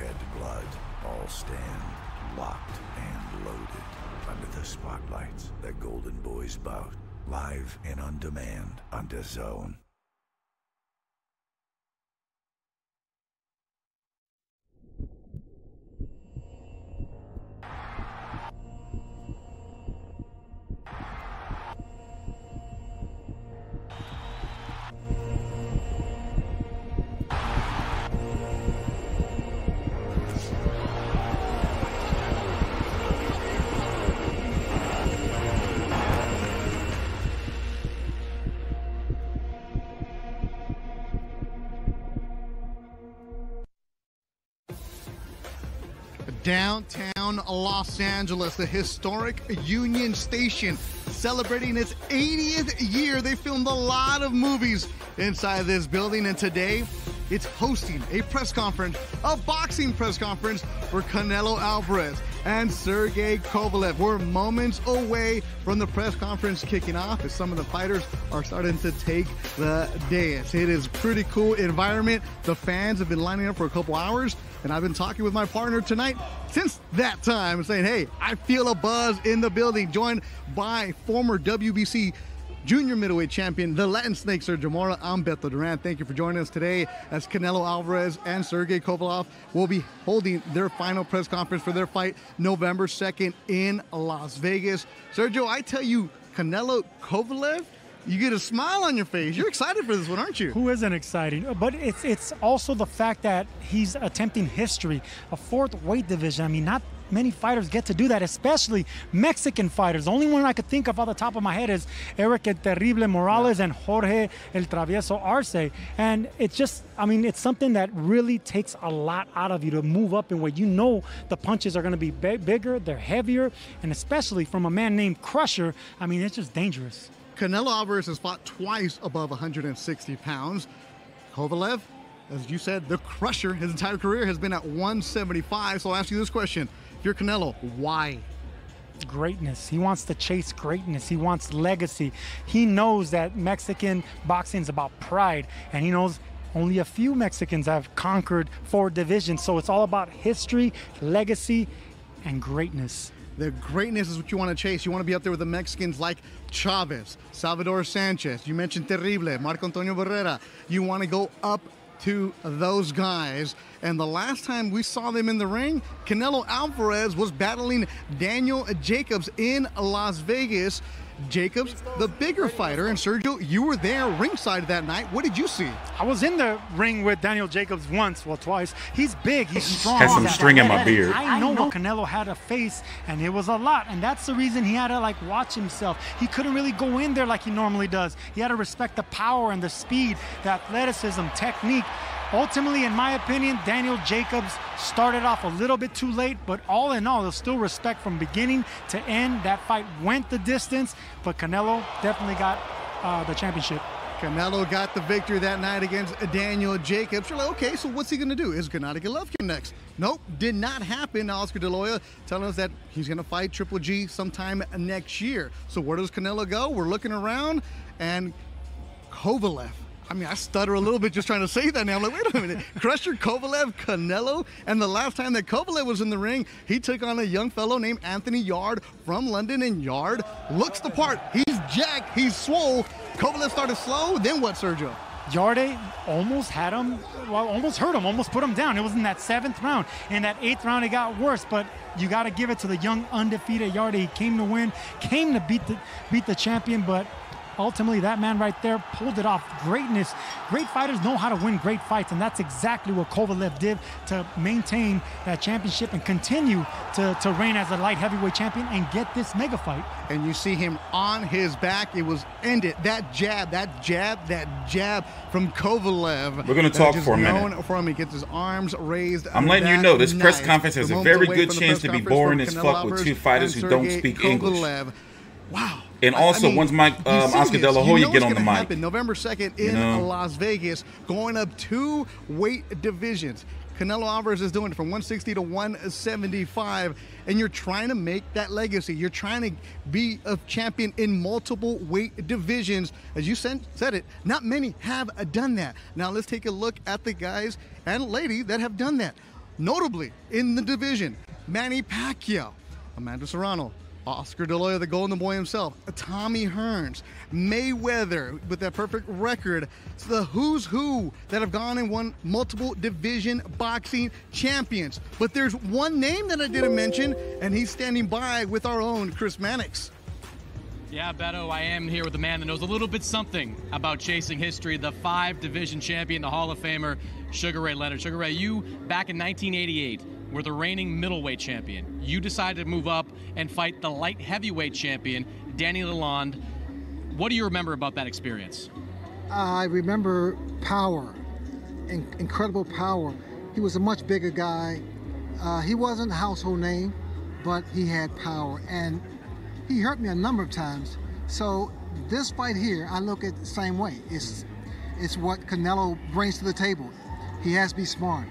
shed blood, all stand locked and loaded under the spotlights. The Golden Boys bout, live and on demand on DAZN. Downtown Los Angeles, the historic Union Station, celebrating its 80th year. They filmed a lot of movies inside this building, and today it's hosting a press conference, a boxing press conference for Canelo Alvarez and Sergey Kovalev. We're moments away from the press conference kicking off as some of the fighters are starting to take the dais. It is a pretty cool environment. The fans have been lining up for a couple hours, and I've been talking with my partner tonight since that time, saying, hey, I feel a buzz in the building, joined by former WBC Junior Middleweight Champion, the Latin Snake, Sergey. I'm Beto Duran. Thank you for joining us today as Canelo Alvarez and Sergey Kovalev will be holding their final press conference for their fight November 2nd in Las Vegas. Sergio, I tell you, Canelo Kovalev, you get a smile on your face. You're excited for this one, aren't you? Who isn't excited? But it's also the fact that he's attempting history, a fourth weight division. I mean, not many fighters get to do that, especially Mexican fighters. The only one I could think of off the top of my head is Eric El Terrible Morales and Jorge El Travieso Arce. And it's just, I mean, it's something that really takes a lot out of you to move up in weight. You know the punches are going to be bigger, they're heavier, and especially from a man named Krusher, I mean, it's just dangerous. Canelo Alvarez has fought twice above 160 pounds. Kovalev, as you said, the Krusher, his entire career has been at 175. So I'll ask you this question. If you're Canelo, why? Greatness. He wants to chase greatness. He wants legacy. He knows that Mexican boxing is about pride, and he knows only a few Mexicans have conquered 4 divisions. So it's all about history, legacy, and greatness. The greatness is what you want to chase. You want to be up there with the Mexicans like Chavez, Salvador Sanchez. You mentioned Terrible, Marco Antonio Barrera. You want to go up to those guys. And the last time we saw them in the ring, Canelo Alvarez was battling Daniel Jacobs in Las Vegas. Jacobs, the bigger fighter, and Sergio, you were there ringside that night. What did you see? I was in the ring with Daniel Jacobs once, well, twice. He's big, he's strong. Had some string in my beard. I know what Canelo had to face, and it was a lot, and that's the reason he had to like watch himself. He couldn't really go in there like he normally does. He had to respect the power and the speed, the athleticism, technique. Ultimately, in my opinion, Daniel Jacobs started off a little bit too late, but all in all, there's still respect from beginning to end. That fight went the distance, but Canelo definitely got the championship. Canelo got the victory that night against Daniel Jacobs. You're like, okay, so what's he going to do? Is Gennady Golovkin next? Nope, did not happen. Oscar De La Hoya telling us that he's going to fight Triple G sometime next year. So where does Canelo go? We're looking around, and Kovalev. I mean, I stutter a little bit just trying to say that now. I'm like, wait a minute. Krusher, Kovalev, Canelo. And the last time that Kovalev was in the ring, he took on a young fellow named Anthony Yard from London, and Yard looks the part. He's jacked. He's swole. Kovalev started slow. Then what, Sergio? Yarde almost had him, well, almost hurt him, almost put him down. It was in that 7th round. In that 8th round, it got worse, but you got to give it to the young, undefeated Yarde. He came to win, came to beat the champion, but ultimately, that man right there pulled it off. Greatness. Great fighters know how to win great fights, and that's exactly what Kovalev did to maintain that championship and continue to reign as a light heavyweight champion and get this mega fight. And you see him on his back. It was ended. That jab from Kovalev. We're going to talk for a minute. For him, he gets his arms raised. I'm letting you know this press conference has a very good chance to be boring as fuck with 2 fighters who don't speak English. Wow. And also, once Oscar De La Hoya get on the mic. Happen November 2nd in Las Vegas, going up 2 weight divisions. Canelo Alvarez is doing it from 160 to 175, and you're trying to make that legacy. You're trying to be a champion in multiple weight divisions. As you said it, not many have done that. Now let's take a look at the guys and lady that have done that. Notably in the division, Manny Pacquiao, Amanda Serrano, Oscar De La Hoya, the Golden Boy himself, Tommy Hearns, Mayweather with that perfect record. It's the who's who that have gone and won multiple division boxing champions. But there's one name that I didn't mention, and he's standing by with our own Chris Mannix. Yeah, Beto, I am here with a man that knows a little bit something about chasing history, the 5-division champion, the Hall of Famer, Sugar Ray Leonard. Sugar Ray, you, back in 1988, were the reigning middleweight champion. You decided to move up and fight the light heavyweight champion, Danny Lalonde. What do you remember about that experience? I remember power, incredible power. He was a much bigger guy. He wasn't a household name, but he had power, and he hurt me a number of times. So this fight here, I look at the same way. It's what Canelo brings to the table. He has to be smart.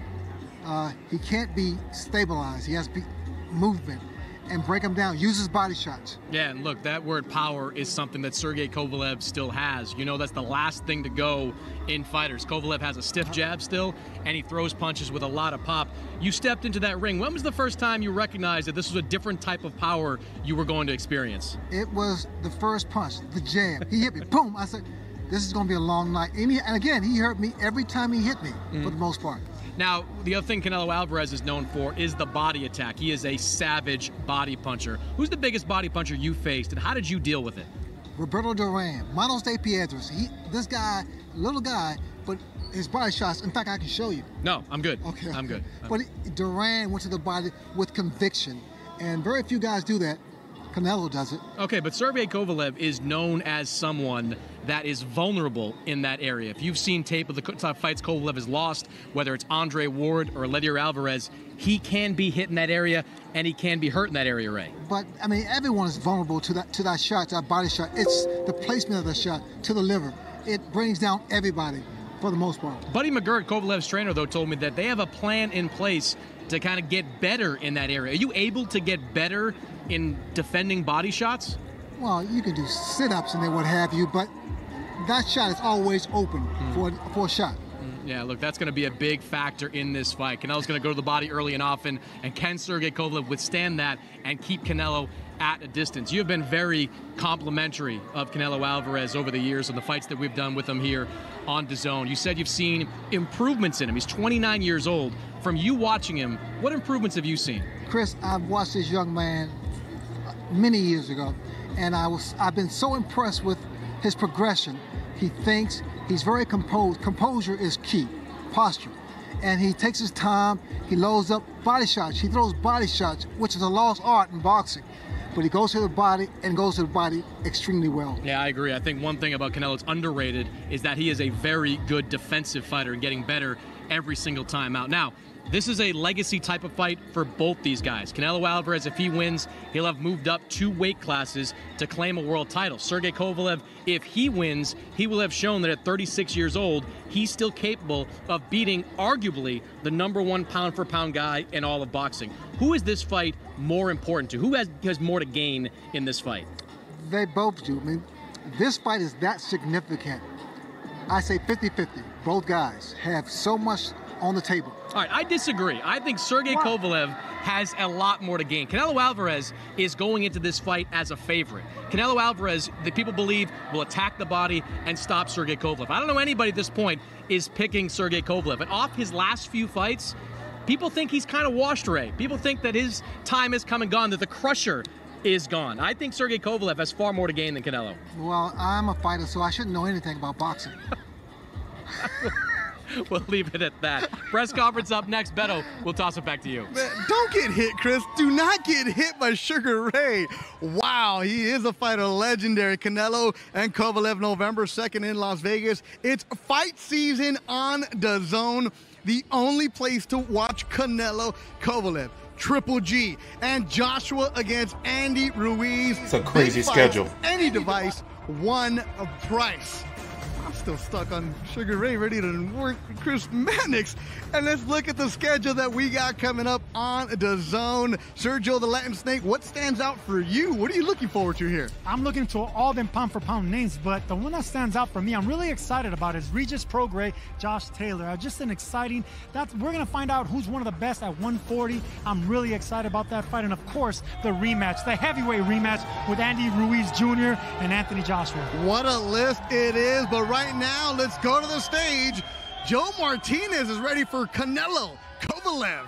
He can't be stabilized. He has to be movement and break him down. Use his body shots. Yeah, and look, that word power is something that Sergey Kovalev still has. You know, that's the last thing to go in fighters. Kovalev has a stiff jab still, and he throws punches with a lot of pop. You stepped into that ring. When was the first time you recognized that this was a different type of power you were going to experience? It was the first punch, the jab. He hit me, boom. I said, this is going to be a long night. And again, he hurt me every time he hit me, for the most part. Now, the other thing Canelo Alvarez is known for is the body attack. He is a savage body puncher. Who's the biggest body puncher you faced, and how did you deal with it? Roberto Duran, Manos de Piedras. This guy, little guy, but his body shots, in fact, I can show you. No, I'm good. Okay. I'm good. But Duran went to the body with conviction, and very few guys do that. Canelo does it. Okay, but Sergey Kovalev is known as someone that is vulnerable in that area. If you've seen tape of the fights Kovalev has lost, whether it's Andre Ward or Lineal Alvarez, he can be hit in that area, and he can be hurt in that area, Ray. But, I mean, everyone is vulnerable to that shot, that body shot. It's the placement of the shot to the liver. It brings down everybody for the most part. Buddy McGirt, Kovalev's trainer, though, told me that they have a plan in place to kind of get better in that area. Are you able to get better in defending body shots? Well, you can do sit-ups and then what have you, but that shot is always open for a shot. Yeah, look, that's going to be a big factor in this fight. Canelo's going to go to the body early and often, and can Sergey Kovalev withstand that and keep Canelo at a distance? You have been very complimentary of Canelo Alvarez over the years and the fights that we've done with him here on DAZN. You said you've seen improvements in him. He's 29 years old. From you watching him, what improvements have you seen? Chris, I've watched this young man many years ago, and I've been so impressed with his progression. He thinks, he's very composed. Composure is key, posture. And he takes his time, he loads up body shots. He throws body shots, which is a lost art in boxing. But he goes to the body and goes to the body extremely well. Yeah, I agree. I think one thing about Canelo that's underrated is that he is a very good defensive fighter and getting better every single time out. Now, this is a legacy type of fight for both these guys. Canelo Alvarez, if he wins, he'll have moved up 2 weight classes to claim a world title. Sergey Kovalev, if he wins, he will have shown that at 36 years old, he's still capable of beating arguably the #1 pound-for-pound guy in all of boxing. Who is this fight more important to? Who has more to gain in this fight? They both do. I mean, this fight is that significant. I say 50-50. Both guys have so much on the table. All right, I disagree. I think Sergey Kovalev has a lot more to gain. Canelo Alvarez is going into this fight as a favorite. Canelo Alvarez, the people believe, will attack the body and stop Sergey Kovalev. I don't know anybody at this point is picking Sergey Kovalev. And off his last few fights, people think he's kind of washed, Ray. People think that his time has come and gone, that the Krusher is gone. I think Sergey Kovalev has far more to gain than Canelo. Well, I'm a fighter, so I shouldn't know anything about boxing. We'll leave it at that. Press conference up next. Beto, we'll toss it back to you. Man, don't get hit, Chris. Do not get hit by Sugar Ray. Wow, he is a fighter legendary. Canelo and Kovalev, November 2nd in Las Vegas. It's fight season on DAZN, the only place to watch Canelo Kovalev, Triple G, and Joshua against Andy Ruiz. It's a crazy schedule. Any device, one price. Still stuck on Sugar Ray, ready to work Chris Mannix. And let's look at the schedule that we got coming up on DAZN. Sergio the Latin Snake, what stands out for you? What are you looking forward to here? I'm looking to all them pound-for-pound names, but the one that stands out for me, I'm really excited about is Regis Prograis, Josh Taylor. Just an exciting, we're going to find out who's one of the best at 140. I'm really excited about that fight. And of course, the rematch, the heavyweight rematch with Andy Ruiz Jr. and Anthony Joshua. What a list it is, but right now, let's go to the stage. Joe Martinez is ready for Canelo Kovalev.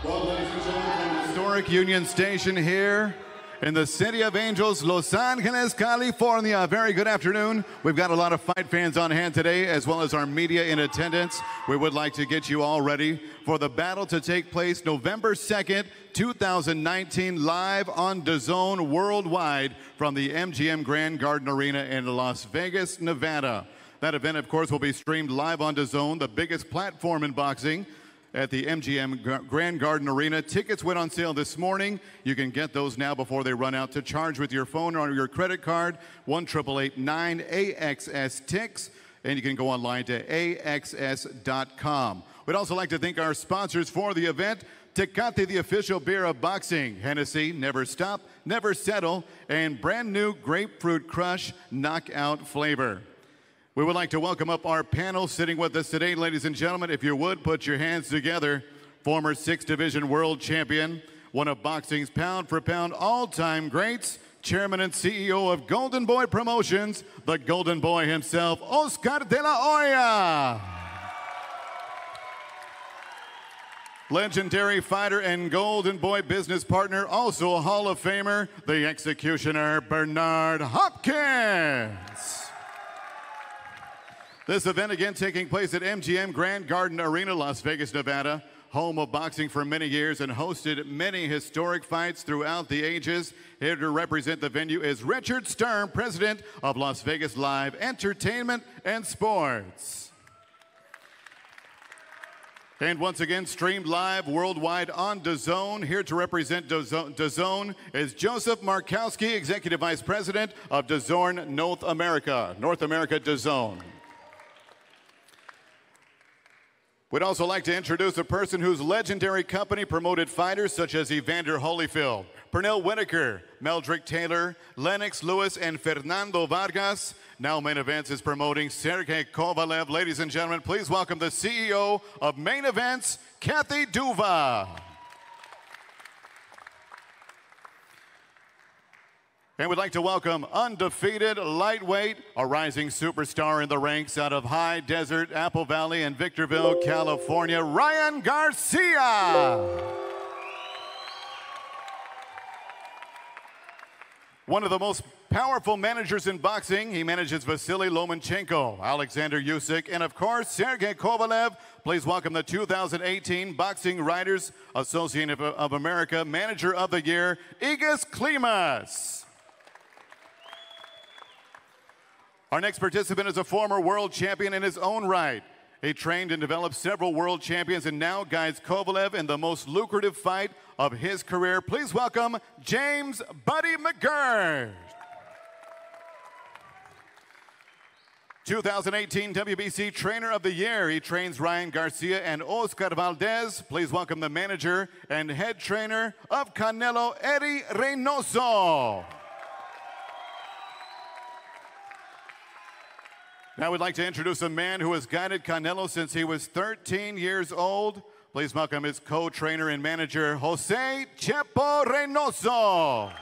Well, ladies and gentlemen, historic Union Station here in the City of Angels, Los Angeles, California. Very good afternoon. We've got a lot of fight fans on hand today, as well as our media in attendance. We would like to get you all ready for the battle to take place November 2nd, 2019, live on DAZN worldwide from the MGM Grand Garden Arena in Las Vegas, Nevada. That event, of course, will be streamed live on DAZN, the biggest platform in boxing, at the MGM Grand Garden Arena. Tickets went on sale this morning. You can get those now before they run out. To charge with your phone or your credit card, 1-888-9-AXS-TIX, and you can go online to AXS.com. We'd also like to thank our sponsors for the event: Tecate, the official beer of boxing; Hennessy, Never Stop, Never Settle; and brand new Grapefruit Crush Knockout Flavor. We would like to welcome up our panel sitting with us today. Ladies and gentlemen, if you would, put your hands together. Former 6th Division World Champion, one of boxing's pound-for-pound all-time greats, Chairman and CEO of Golden Boy Promotions, the Golden Boy himself, Oscar de la Hoya. Legendary fighter and Golden Boy business partner, also a Hall of Famer, the Executioner, Bernard Hopkins. This event again taking place at MGM Grand Garden Arena, Las Vegas, Nevada, home of boxing for many years and hosted many historic fights throughout the ages. Here to represent the venue is Richard Stern, president of Las Vegas Live Entertainment and Sports. And once again, streamed live worldwide on DAZN. Here to represent DAZN is Joseph Markowski, executive vice president of DAZN North America DAZN. We'd also like to introduce a person whose legendary company promoted fighters such as Evander Holyfield, Pernell Whitaker, Meldrick Taylor, Lennox Lewis, and Fernando Vargas. Now Main Events is promoting Sergey Kovalev. Ladies and gentlemen, please welcome the CEO of Main Events, Kathy Duva. And we'd like to welcome undefeated lightweight, a rising superstar in the ranks out of High Desert, Apple Valley, and Victorville, California, Ryan Garcia. One of the most powerful managers in boxing. He manages Vasily Lomachenko, Alexander Usyk, and of course, Sergey Kovalev. Please welcome the 2018 Boxing Writers Association of America Manager of the Year, Igis Klimas. Our next participant is a former world champion in his own right. He trained and developed several world champions and now guides Kovalev in the most lucrative fight of his career. Please welcome James Buddy McGirt. 2018 WBC Trainer of the Year. He trains Ryan Garcia and Oscar Valdez. Please welcome the manager and head trainer of Canelo, Eddie Reynoso. Now we'd like to introduce a man who has guided Canelo since he was 13 years old. Please welcome his co-trainer and manager, Jose Chepo Reynoso.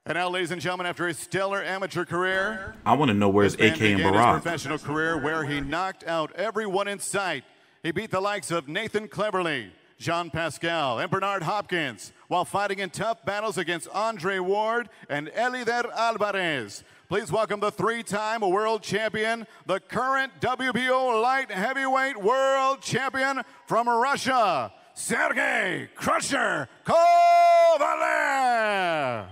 And now, ladies and gentlemen, after his stellar amateur career, I want to know where's AK and Barack. His professional career, where he knocked out everyone in sight. He beat the likes of Nathan Cleverly, Jean Pascal, and Bernard Hopkins, while fighting in tough battles against Andre Ward and Elider Alvarez. Please welcome the three-time world champion, the current WBO light heavyweight world champion from Russia, Sergey Krusher Kovalev.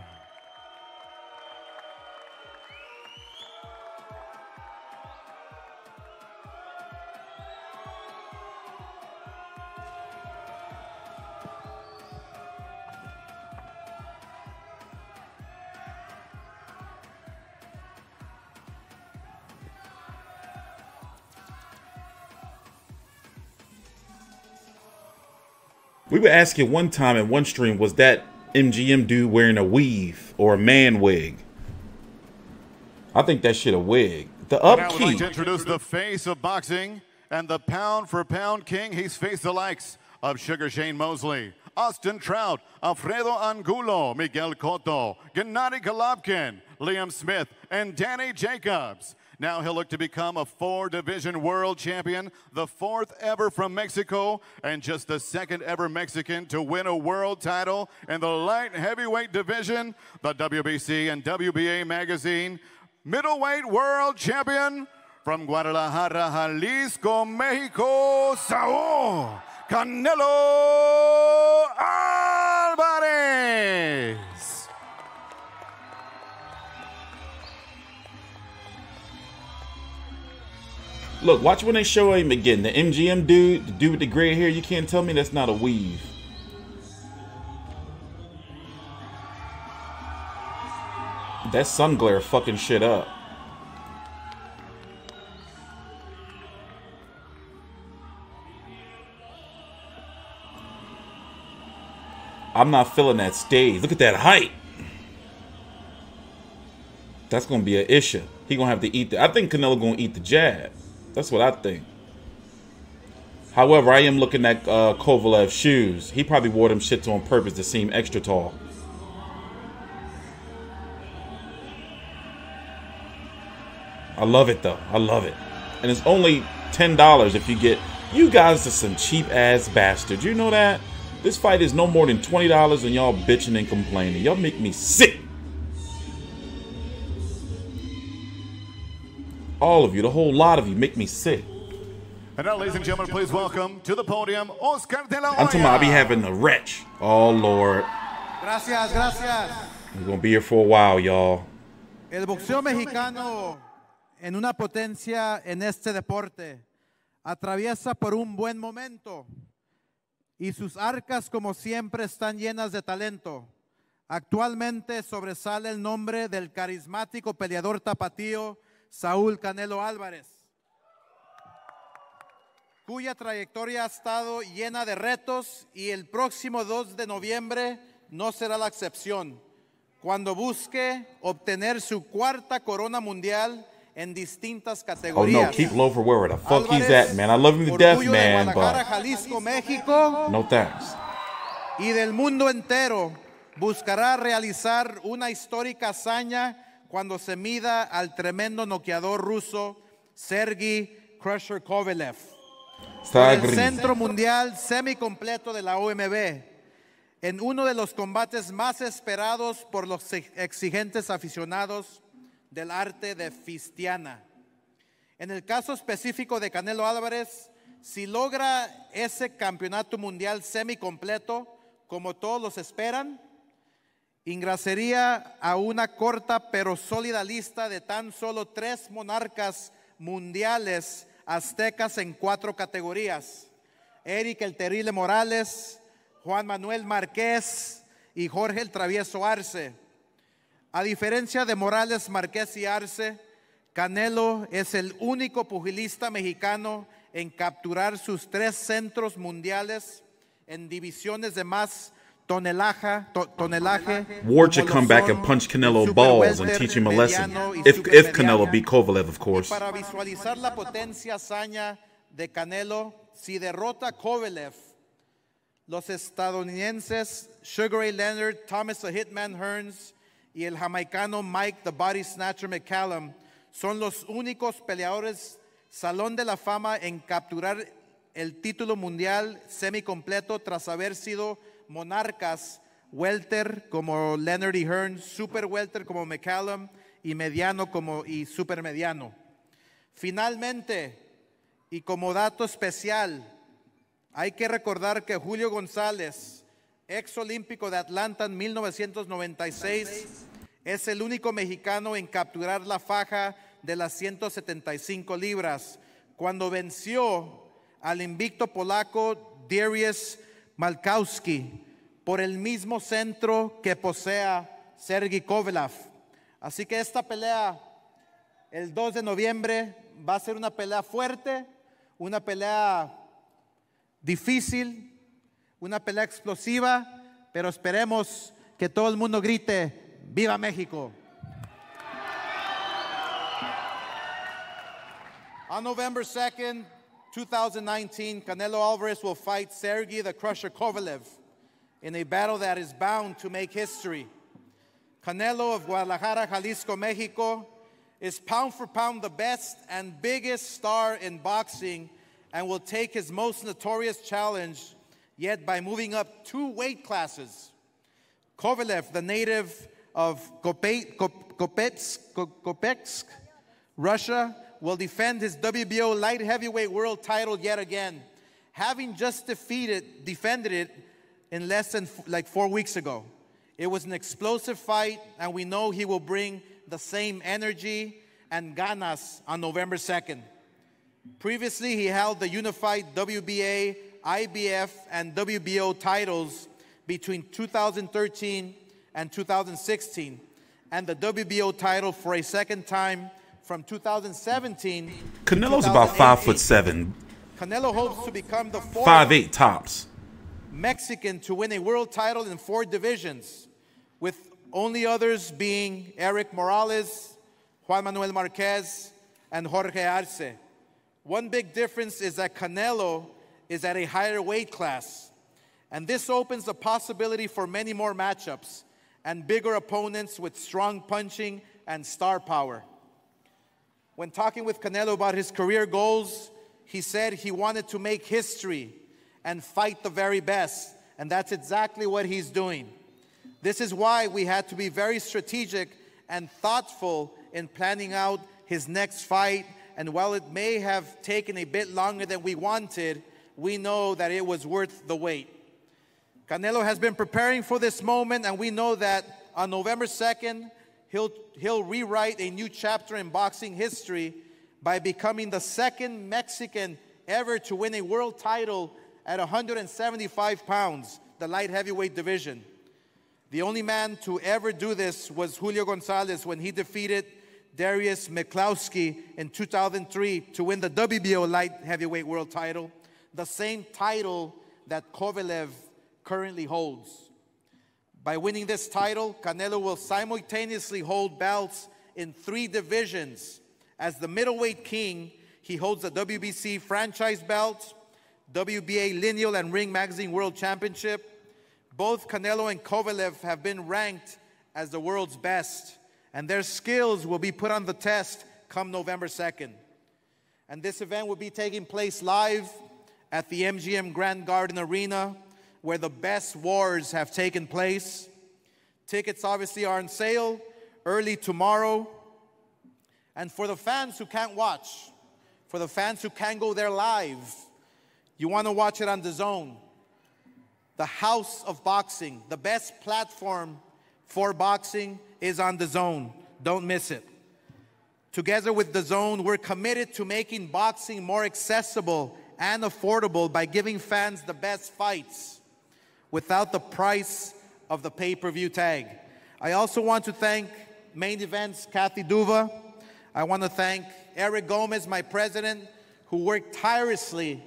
We were asking one time in one stream, was that MGM dude wearing a weave or a man wig? I think that shit a wig. The upkeep. Now we'd like to introduce the face of boxing and the pound-for-pound king. He's faced the likes of Sugar Shane Mosley, Austin Trout, Alfredo Angulo, Miguel Cotto, Gennady Golovkin, Liam Smith, and Danny Jacobs. Now he'll look to become a 4-division world champion, the 4th ever from Mexico, and just the 2nd ever Mexican to win a world title in the light heavyweight division. The WBC and WBA magazine Middleweight World Champion from Guadalajara, Jalisco, Mexico, Saúl Canelo Alvarez. Look, watch when they show him again. The MGM dude, the dude with the gray hair, you can't tell me that's not a weave. That sun glare fucking shit up. I'm not feeling that stage. Look at that height. That's gonna be an issue. He gonna have to eat the. I think Canelo gonna eat the jab. That's what I think. However, I am looking at Kovalev's shoes. He probably wore them shits on purpose to seem extra tall. I love it though. I love it. And it's only $10 if you get. You guys are some cheap ass bastards. You know that? This fight is no more than $20 and y'all bitching and complaining. Y'all make me sick. All of you, the whole lot of you, make me sick. And now, ladies and gentlemen, please welcome to the podium, Oscar de la Hoya. I'm talking about I be having a retch. Oh, Lord. Gracias, gracias. We're going to be here for a while, y'all. El boxeo mexicano, en una potencia en este deporte, atraviesa por un buen momento y sus arcas, como siempre, están llenas de talento. Actualmente sobresale el nombre del carismático peleador tapatío Saúl Canelo Álvarez, cuya trayectoria ha estado llena de retos, y el próximo 2 de noviembre no será la excepción, cuando busque obtener su 4ª corona mundial en distintas categorías. Oh no, keep low for where the fuck Álvarez, he's at, man. I love him to death, man, but Jalisco, México, no thanks. Y del mundo entero buscará realizar una histórica hazaña cuando se mida al tremendo noqueador ruso Sergey Krusher Kovalev, el centro mundial semicompleto de la OMB, en uno de los combates más esperados por los exigentes aficionados del arte de Fistiana. En el caso específico de Canelo Álvarez, si logra ese campeonato mundial semicompleto, como todos los esperan, ingresaría a una corta pero sólida lista de tan solo 3 monarcas mundiales aztecas en 4 categorías: Eric el Terrible Morales, Juan Manuel Márquez y Jorge el Travieso Arce. A diferencia de Morales, Márquez y Arce, Canelo es el único pugilista mexicano en capturar sus 3 centros mundiales en divisiones de más tonelaje. Ward should come back and punch Canelo balls and teach him a lesson. If Canelo beat Kovalev, of course. Para visualizar la potencia hazaña de Canelo, si derrota a Kovalev, los estadounidenses Sugar Ray Leonard, Thomas the Hitman Hearns y el jamaicano Mike the Body Snatcher McCallum son los únicos peleadores Salón de la Fama en capturar el título mundial semicompleto tras haber sido monarcas welter como Leonard y Hearns, super welter como McCallum y mediano y super mediano. Finalmente, y como dato especial, hay que recordar que Julio González, ex olímpico de Atlanta en 1996, es el único mexicano en capturar la faja de las 175 libras, cuando venció al invicto polaco Dariusz Malkowski por el mismo centro que posea Sergey Kovalev. Así que esta pelea el 2 de noviembre va a ser una pelea fuerte, una pelea difícil, Una pelea explosiva, pero esperemos que todo el mundo grite, ¡Viva México! On November 2nd, 2019, Canelo Alvarez will fight Sergey the Krusher Kovalev in a battle that is bound to make history. Canelo of Guadalajara, Jalisco, Mexico, is pound for pound the best and biggest star in boxing and will take his most notorious challenge yet by moving up 2 weight classes. Kovalev, the native of Kopetsk, Russia, will defend his WBO light heavyweight world title yet again, having just defended it in less than 4 weeks ago. It was an explosive fight, and we know he will bring the same energy and ganas on November 2nd. Previously, he held the unified WBA, IBF, and WBO titles between 2013 and 2016, and the WBO title for a second time from 2017. Canelo's about 5'7". Canelo hopes to become the 5'8" tops. Mexican to win a world title in 4 divisions, with only others being Eric Morales, Juan Manuel Marquez, and Jorge Arce. One big difference is that Canelo is at a higher weight class, and this opens the possibility for many more matchups and bigger opponents with strong punching and star power. When talking with Canelo about his career goals, he said he wanted to make history and fight the very best, and that's exactly what he's doing. This is why we had to be very strategic and thoughtful in planning out his next fight, and while it may have taken a bit longer than we wanted, we know that it was worth the wait. Canelo has been preparing for this moment, and we know that on November 2nd, he'll rewrite a new chapter in boxing history by becoming the 2nd Mexican ever to win a world title at 175 pounds, the light heavyweight division. The only man to ever do this was Julio Gonzalez when he defeated Darius Miklowski in 2003 to win the WBO light heavyweight world title, the same title that Kovalev currently holds. By winning this title, Canelo will simultaneously hold belts in 3 divisions. As the middleweight king, he holds the WBC franchise belt, WBA Lineal and Ring Magazine World Championship. Both Canelo and Kovalev have been ranked as the world's best, and their skills will be put on the test come November 2nd. And this event will be taking place live at the MGM Grand Garden Arena, where the best wars have taken place. Tickets obviously are on sale early tomorrow. And for the fans who can't watch, for the fans who can't go there live, you want to watch it on DAZN. The house of boxing, the best platform for boxing is on DAZN. Don't miss it. Together with DAZN, we're committed to making boxing more accessible and affordable by giving fans the best fights without the price of the pay-per-view tag. I also want to thank Main Event's Kathy Duva. I want to thank Eric Gomez, my president, who worked tirelessly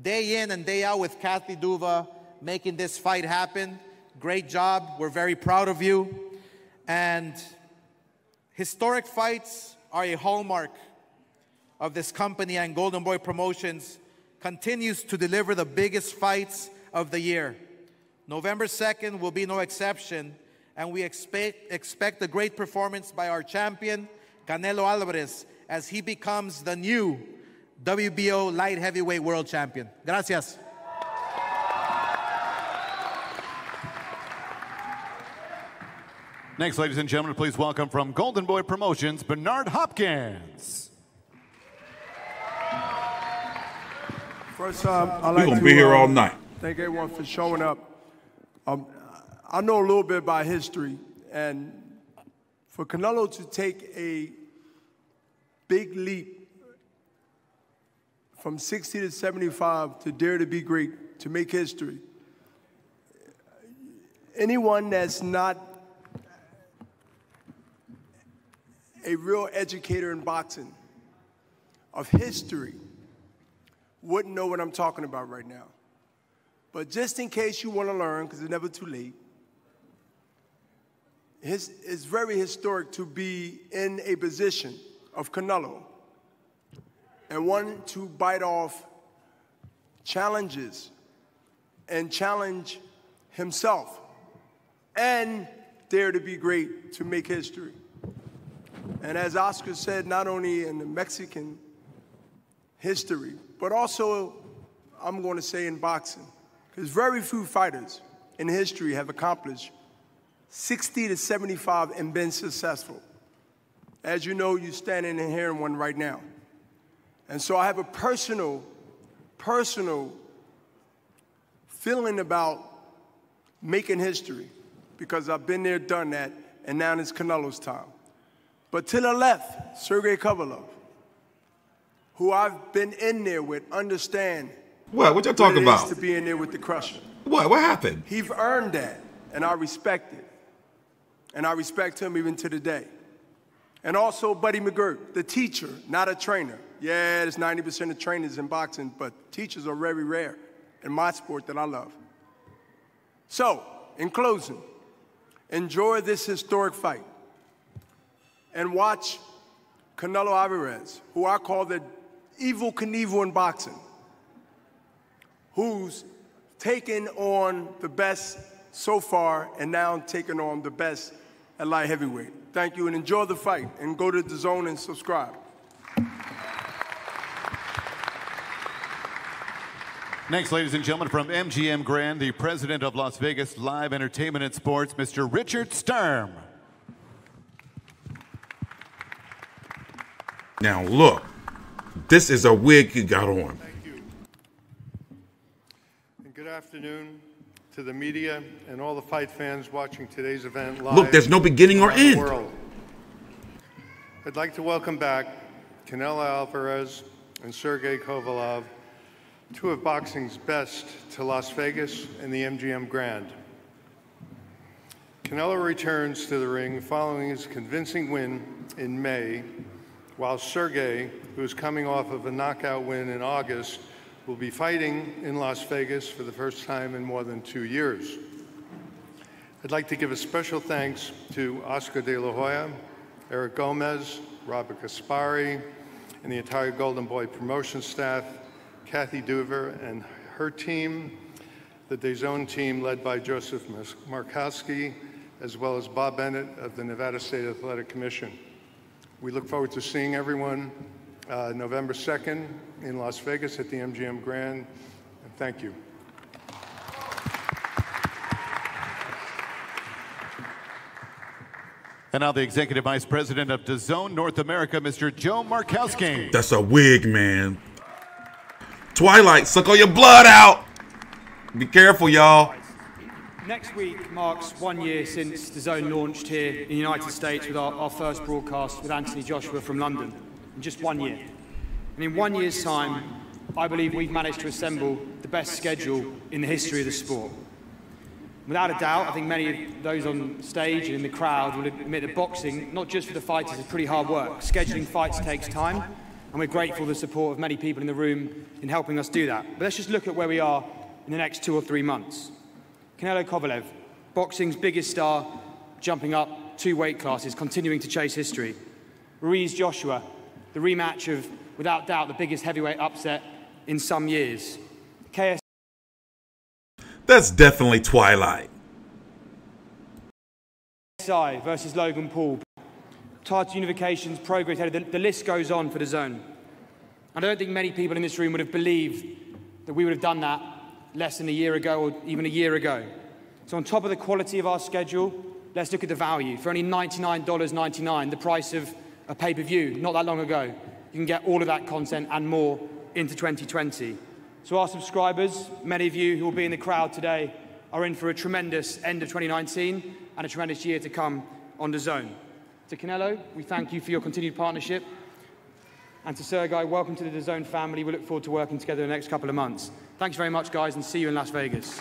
day in and day out with Kathy Duva, making this fight happen. Great job. We're very proud of you. And historic fights are a hallmark of this company, and Golden Boy Promotions continues to deliver the biggest fights of the year. November 2nd will be no exception, and we expect a great performance by our champion, Canelo Alvarez, as he becomes the new WBO light heavyweight world champion. Gracias. Next, ladies and gentlemen, please welcome from Golden Boy Promotions, Bernard Hopkins. First, I'd like We're going to be here all night. Thank everyone for showing up. I know a little bit about history, and for Canelo to take a big leap from 60 to 75 to dare to be great, to make history, anyone that's not a real educator in boxing of history wouldn't know what I'm talking about right now. But just in case you want to learn, because it's never too late, it's very historic to be in a position of Canelo and want to bite off challenges and challenge himself and dare to be great to make history. And as Oscar said, not only in the Mexican history, but also, I'm going to say, in boxing. Because very few fighters in history have accomplished 60 to 75 and been successful. As you know, you're standing in here in one right now. And so I have a personal feeling about making history, because I've been there, done that, and now it's Canelo's time. But to the left, Sergey Kovalev, who I've been in there with, understand what y'all talking about? What it is to be in there with the Krusher. What happened? He's earned that, and I respect it. And I respect him even to the day. And also Buddy McGirt, the teacher, not a trainer. Yeah, there's 90% of trainers in boxing, but teachers are very rare in my sport that I love. So, in closing, enjoy this historic fight and watch Canelo Alvarez, who I call the Evel Knievel in boxing, who's taken on the best so far and now taking on the best at light heavyweight. Thank you, and enjoy the fight, and go to DAZN and subscribe. Next, ladies and gentlemen, from MGM Grand, the president of Las Vegas Live Entertainment and Sports, Mr. Richard Sturm. Now look, this is a wig you got on. Thank you. And good afternoon to the media and all the fight fans watching today's event live. Look, there's no beginning or end. World. I'd like to welcome back Canelo Alvarez and Sergey Kovalev, two of boxing's best, to Las Vegas and the MGM Grand. Canelo returns to the ring following his convincing win in May, while Sergey, who is coming off of a knockout win in August, will be fighting in Las Vegas for the first time in more than 2 years. I'd like to give a special thanks to Oscar De La Hoya, Eric Gomez, Robert Gaspari, and the entire Golden Boy promotion staff, Kathy Duver and her team, the DAZN team led by Joseph Markowski, as well as Bob Bennett of the Nevada State Athletic Commission. We look forward to seeing everyone November 2nd in Las Vegas at the MGM Grand, and thank you. And now the Executive Vice President of DAZN North America, Mr. Joe Markowski. That's a wig, man. Twilight, suck all your blood out. Be careful, y'all. Next week marks 1 year since DAZN launched here in the United States with our first broadcast with Anthony Joshua from London. In just 1 year. And in 1 year's time, I believe we've managed to assemble the best schedule in the history of the sport. Without a doubt, I think many of those on stage and in the crowd will admit that boxing, not just for the fighters, is pretty hard work. Scheduling fights takes time, and we're grateful for the support of many people in the room in helping us do that. But let's just look at where we are in the next 2 or 3 months. Canelo Kovalev, boxing's biggest star, jumping up 2 weight classes, continuing to chase history. Ruiz Joshua, the rematch of, without doubt, the biggest heavyweight upset in some years. That's definitely Twilight. KSI versus Logan Paul. Title unifications, progress, the list goes on for DAZN. I don't think many people in this room would have believed that we would have done that less than a year ago or even a year ago. So on top of the quality of our schedule, let's look at the value. For only $99.99, the price of a pay-per-view not that long ago, you can get all of that content and more into 2020. So our subscribers, many of you who will be in the crowd today, are in for a tremendous end of 2019 and a tremendous year to come on DAZN. To Canelo, we thank you for your continued partnership. And to Sergey, welcome to the DAZN family. We look forward to working together in the next couple of months. Thanks very much, guys, and see you in Las Vegas.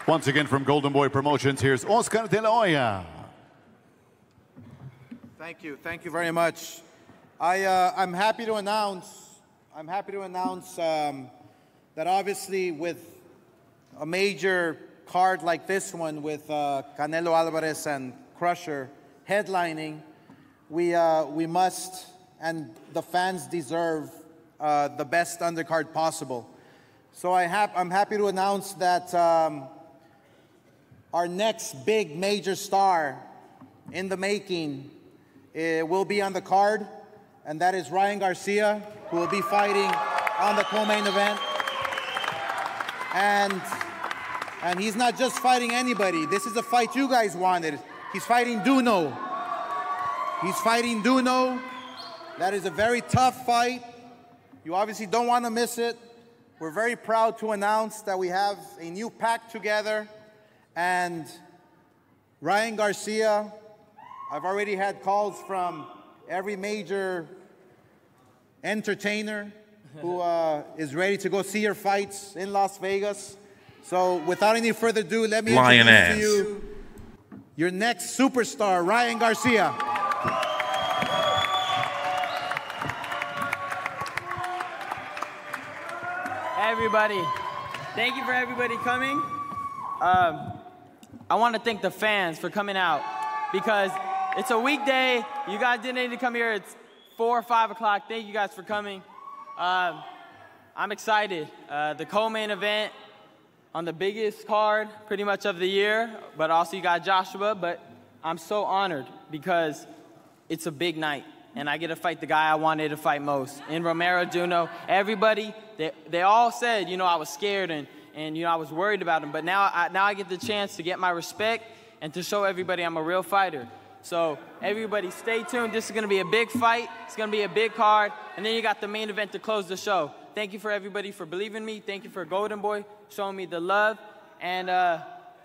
Once again from Golden Boy Promotions, here's Oscar De La Hoya. Thank you very much. I'm happy to announce I'm happy to announce that obviously with a major card like this one with Canelo Alvarez and Krusher headlining, we must, and the fans deserve the best undercard possible. So I'm happy to announce that our next big major star in the making will be on the card, and that is Ryan Garcia, who will be fighting on the co-main event. And he's not just fighting anybody. This is a fight you guys wanted. He's fighting Duno. He's fighting Duno. That is a very tough fight. You obviously don't want to miss it. We're very proud to announce that we have a new pack together. And Ryan Garcia, I've already had calls from every major entertainer who is ready to go see your fights in Las Vegas. So without any further ado, let me introduce to you your next superstar, Ryan Garcia. Hey everybody, thank you for everybody coming. I want to thank the fans for coming out because it's a weekday. You guys didn't need to come here. It's 4 or 5 o'clock. Thank you guys for coming. I'm excited. The co-main event on the biggest card pretty much of the year, but also you got Joshua, but I'm so honored because it's a big night and I get to fight the guy I wanted to fight most. In Romero Duno, everybody, they all said, you know, I was scared and you know, I was worried about him, but now I get the chance to get my respect and to show everybody I'm a real fighter. So everybody stay tuned. This is gonna be a big fight. It's gonna be a big card. And then you got the main event to close the show. Thank you for everybody for believing me. Thank you for Golden Boy showing me the love. And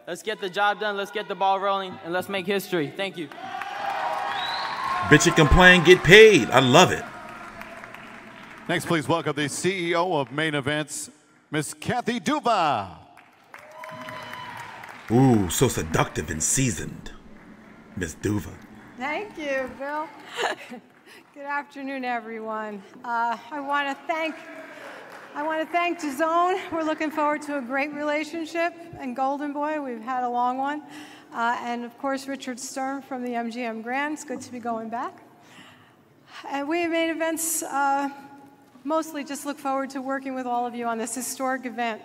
let's get the job done. Let's get the ball rolling and let's make history. Thank you. Bitch, you complain, get paid. I love it. Next, please welcome the CEO of Main Events, Miss Kathy Duva. Ooh, so seductive and seasoned. Miss Duva. Thank you, Bill. Good afternoon, everyone. I want to thank DAZN. We're looking forward to a great relationship. And Golden Boy, we've had a long one. And of course, Richard Stern from the MGM Grand. It's good to be going back. And we at Main Events mostly just look forward to working with all of you on this historic event.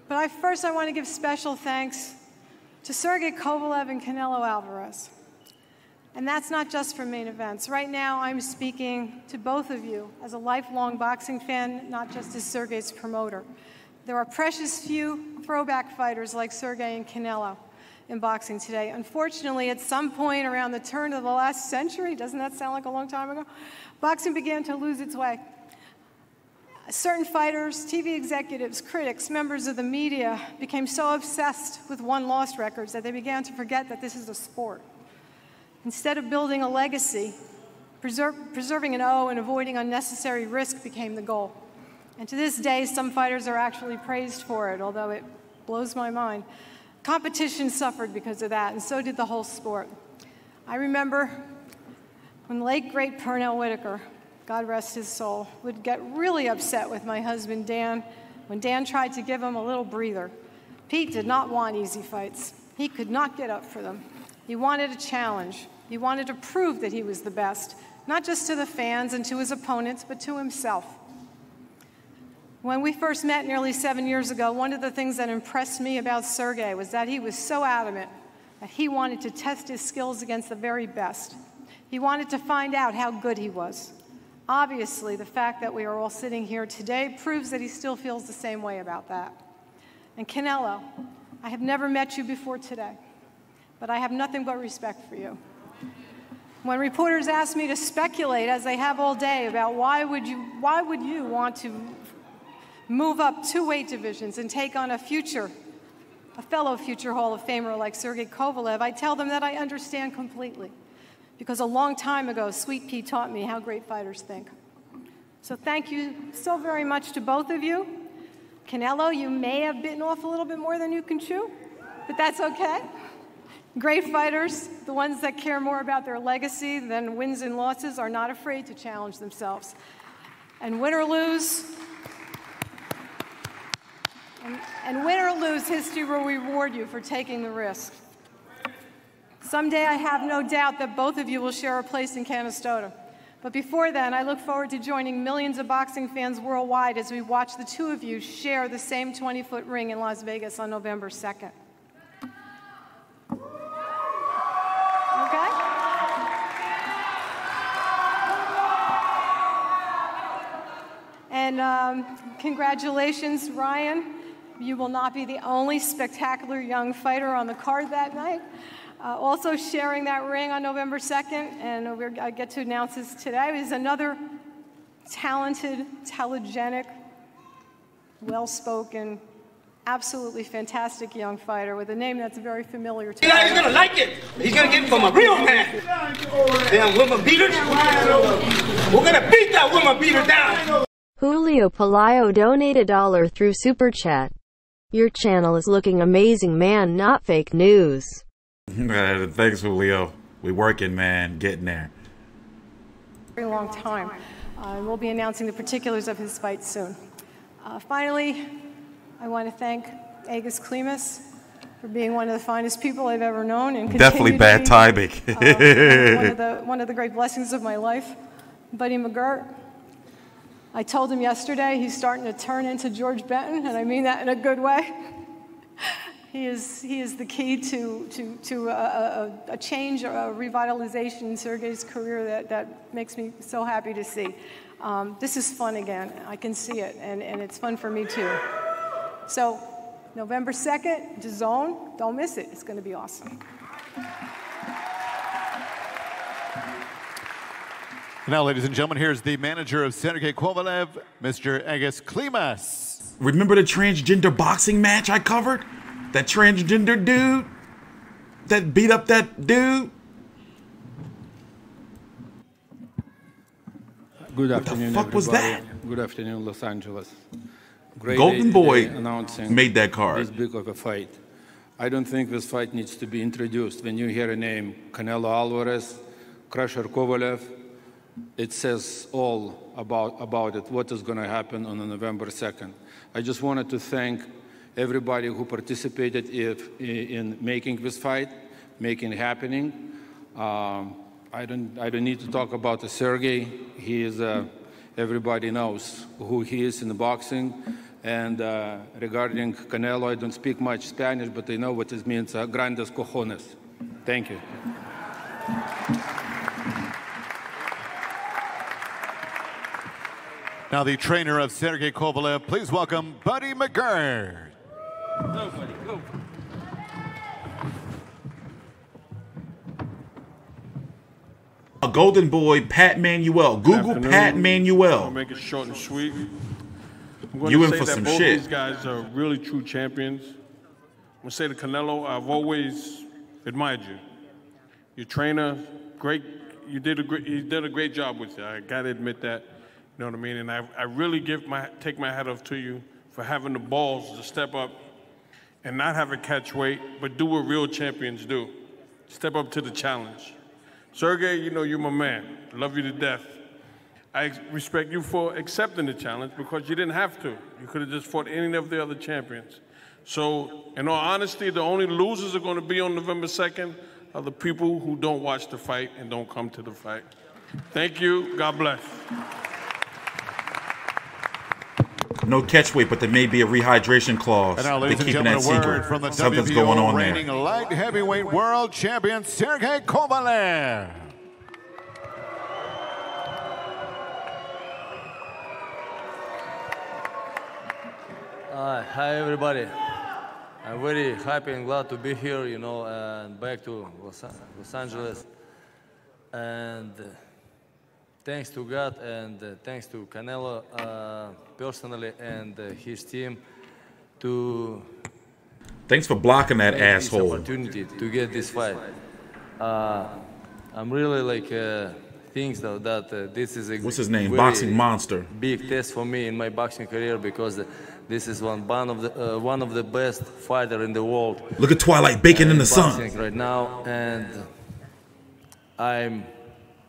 But first, I want to give special thanks to Sergey Kovalev and Canelo Alvarez. And that's not just for Main Events. Right now, I'm speaking to both of you as a lifelong boxing fan, not just as Sergey's promoter. There are precious few throwback fighters like Sergey and Canelo in boxing today. Unfortunately, at some point around the turn of the last century, doesn't that sound like a long time ago, boxing began to lose its way. Certain fighters, TV executives, critics, members of the media became so obsessed with won-loss records that they began to forget that this is a sport. Instead of building a legacy, preserving an O and avoiding unnecessary risk became the goal. And to this day, some fighters are actually praised for it, although it blows my mind. Competition suffered because of that, and so did the whole sport. I remember when the late, great Pernell Whitaker, God rest his soul, would get really upset with my husband, Dan, when Dan tried to give him a little breather. Pete did not want easy fights. He could not get up for them. He wanted a challenge. He wanted to prove that he was the best, not just to the fans and to his opponents, but to himself. When we first met nearly 7 years ago, one of the things that impressed me about Sergey was that he was so adamant that he wanted to test his skills against the very best. He wanted to find out how good he was. Obviously, the fact that we are all sitting here today proves that he still feels the same way about that. And Canelo, I have never met you before today, but I have nothing but respect for you. When reporters ask me to speculate, as they have all day, about why would you want to move up 2 weight divisions and take on a fellow future Hall of Famer like Sergey Kovalev, I tell them that I understand completely. Because a long time ago, Sweet Pea taught me how great fighters think. So thank you so very much to both of you. Canelo, you may have bitten off a little bit more than you can chew, but that's okay. Great fighters, the ones that care more about their legacy than wins and losses, are not afraid to challenge themselves. And win or lose, history will reward you for taking the risk. Someday I have no doubt that both of you will share a place in Canastota. But before then, I look forward to joining millions of boxing fans worldwide as we watch the two of you share the same 20-foot ring in Las Vegas on November 2nd. Okay? And congratulations, Ryan. You will not be the only spectacular young fighter on the card that night. Also sharing that ring on November 2nd, and I get to announce this today, is another talented, telegenic, well-spoken, absolutely fantastic young fighter with a name that's very familiar to me. He's gonna like it. He's gonna get it from a real man. Damn woman beaters. We're gonna beat that woman beater down. Julio Palayo donated $1 through Super Chat. Your channel is looking amazing, man, not fake news. Thanks, Julio. We working, man. Getting there. Very long time. We'll be announcing the particulars of his fight soon. Finally, I want to thank Agus Klimas for being one of the finest people I've ever known, and definitely bad timing. one of the great blessings of my life. Buddy McGirt. I told him yesterday he's starting to turn into George Benton, and I mean that in a good way. He is the key to a change, a revitalization in Sergey's career that makes me so happy to see. This is fun again. I can see it, and it's fun for me too. So, November 2nd, DAZN, don't miss it. It's going to be awesome. Now, ladies and gentlemen, here's the manager of Sergey Kovalev, Mr. Agus Klimas. Remember the transgender boxing match I covered? That transgender dude that beat up that dude? Good afternoon, what the fuck was that? Good afternoon, Los Angeles. Great Golden Boy announcing made that card. This big of a fight. I don't think this fight needs to be introduced. When you hear a name, Canelo Alvarez, Krusher Kovalev, it says all about it, what is going to happen on November 2nd. I just wanted to thank everybody who participated in making this fight, making it happening. I don't need to talk about Sergey. He is, everybody knows who he is in the boxing. And regarding Canelo, I don't speak much Spanish, but I know what it means, grandes cojones. Thank you. Now the trainer of Sergey Kovalev, please welcome Buddy McGirt. Go, buddy, go. A Golden Boy, Pat Manuel. Google Pat Manuel. I'll make it short and sweet. I'm You going in to for say that some both shit. these guys are really true champions. I'm going to say to Canelo, I've always admired you. Your trainer, great. You did a great job with you. I got to admit that. You know what I mean? And I really take my hat off to you for having the balls to step up and not have a catch weight, but do what real champions do. Step up to the challenge. Sergey, you know you're my man. Love you to death. I respect you for accepting the challenge because you didn't have to. You could have just fought any of the other champions. So, in all honesty, the only losers are going to be on November 2nd are the people who don't watch the fight and don't come to the fight. Thank you. God bless. No catch weight, but there may be a rehydration clause. And now, They're ladies and keeping gentlemen, that a word secret. from the Something's going WBO on reigning there. light heavyweight world champion, Sergey Kovalev. Hi, everybody. I'm very happy and glad to be here, you know, and back to Los Angeles. And thanks to God and thanks to Canelo personally and his team Thanks for blocking that make asshole. this opportunity to get this fight. I'm really like thinks though that this is a What's his name? very Boxing monster. big test for me in my boxing career because this is one of the best fighter in the world. Look at Twilight baking in the sun. boxing right now, and I'm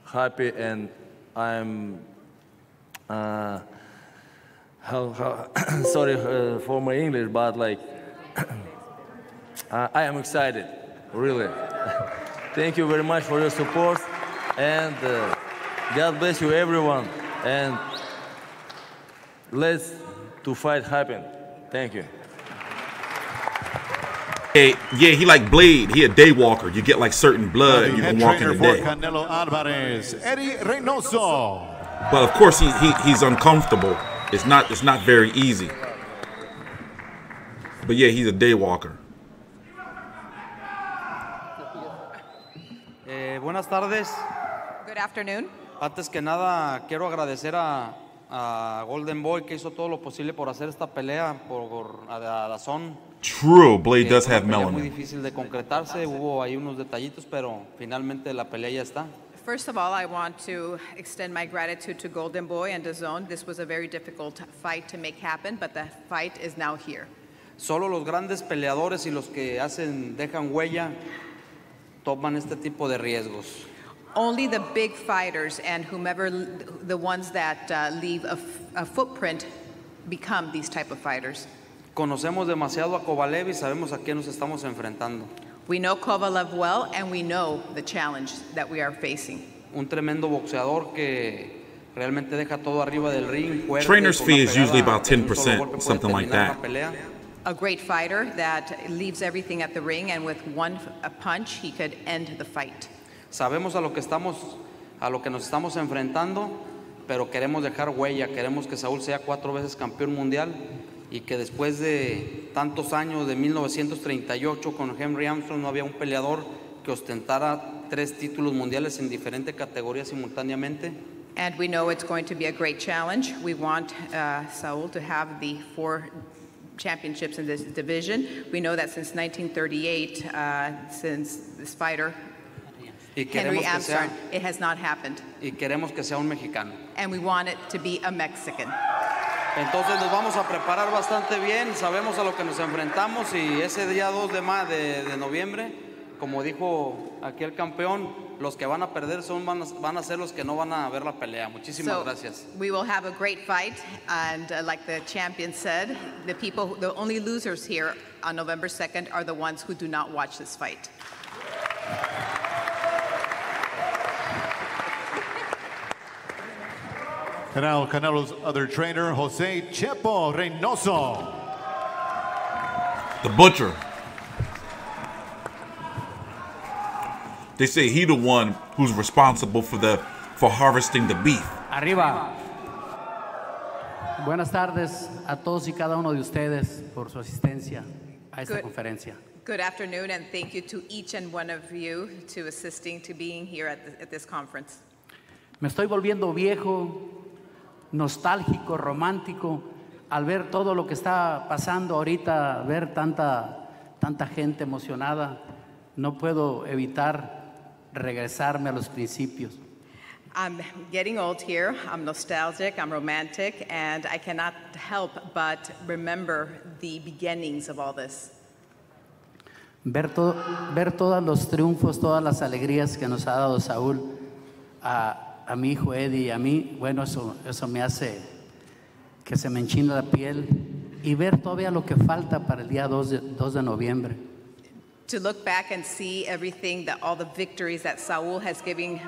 happy and I'm Sorry for my English, but like I am excited, really. Thank you very much for your support, and God bless you, everyone. And let's to fight happen. Thank you. Hey, yeah, he like Blade. He a day walker. You get like certain blood, you can walk in a day. Canelo Alvarez, Eddie Reynoso. But of course, he's uncomfortable. It's not very easy. But yeah, he's a day walker. Buenas tardes. Good afternoon. Antes que nada, quiero agradecer a Golden Boy que hizo todo lo posible por hacer esta pelea por a DAZN. True, Blade does have Muy melanin. difícil de concretarse, hubo ahí unos detallitos, pero finalmente la pelea ya está. First of all, I want to extend my gratitude to Golden Boy and DAZN. This was a very difficult fight to make happen, but the fight is now here. Solo los grandes peleadores y los que dejan huella toman este tipo de riesgos. Only the big fighters and whomever, the ones that leave a footprint, become these type of fighters. Conocemos demasiado a Kovalev y sabemos a qué nos estamos enfrentando. We know Kovalev well, and we know the challenge that we are facing. Un tremendo boxeador que realmente deja todo arriba del ring. Trainer's fee is usually about 10%, something like that. A great fighter that leaves everything at the ring, and with a punch, he could end the fight. Sabemos a lo que nos estamos enfrentando, pero queremos dejar huella. Queremos que Saúl sea 4 veces campeón mundial y que después de tantos años, de 1938 con Henry Armstrong, no había un peleador que ostentara 3 títulos mundiales en diferentes categorías simultáneamente. And we know it's going to be a great challenge. We want Saúl to have the 4 championships in this division. We know that since 1938, since this fighter, Henry Armstrong, it has not happened. Y queremos que sea un mexicano. And we want it to be a Mexican. Entonces nos vamos a preparar bastante bien, sabemos a lo que nos enfrentamos y ese día 2 de noviembre, como dijo aquí el campeón, los que van a perder van a ser los que no van a ver la pelea. Muchísimas gracias. We will have a great fight, and like the champion said, the only losers here on November 2nd are the ones who do not watch this fight. Canelo's other trainer, Jose Chepo Reynoso. The butcher. They say he the one who's responsible for harvesting the beef. Arriba. Buenas tardes a todos y cada uno de ustedes por su asistencia a esta conferencia. Good afternoon, and thank you to each and one of you to being here at this conference. Me estoy volviendo viejo, nostálgico, romántico, al ver todo lo que está pasando ahorita, ver tanta gente emocionada, no puedo evitar regresarme a los principios. I'm getting old here, I'm nostalgic, I'm romantic, and I cannot help but remember the beginnings of all this. Ver todos los triunfos, todas las alegrías que nos ha dado Saúl a mi hijo Eddie y a mí, bueno, eso me hace que se me enchine la piel y ver todavía lo que falta para el día 2 de noviembre. To look back and see everything, all the victories that Saúl has given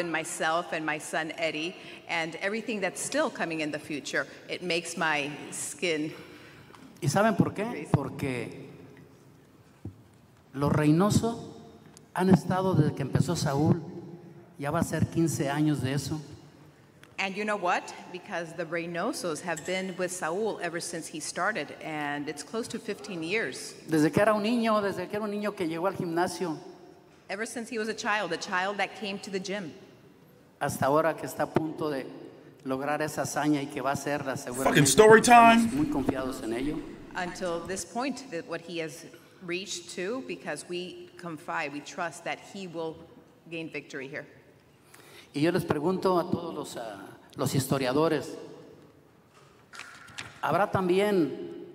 myself and my son Eddie, and everything that's still coming in the future, it makes my skin. ¿Y saben por qué? Porque los Reynoso han estado desde que empezó Saúl. Ya va a ser 15 años de eso. And you know what? Because the Reynosos have been with Saúl ever since he started, and it's close to 15 years. Desde que era un niño que llegó al gimnasio. Ever since he was a child that came to the gym. Hasta ahora que está a punto de lograr esa hazaña y que va a hacerla seguramente. Fucking story time. Muy confiados en ello. Until this point, that what he has reached to, because we trust that he will gain victory here. Y yo les pregunto a todos los historiadores, ¿habrá también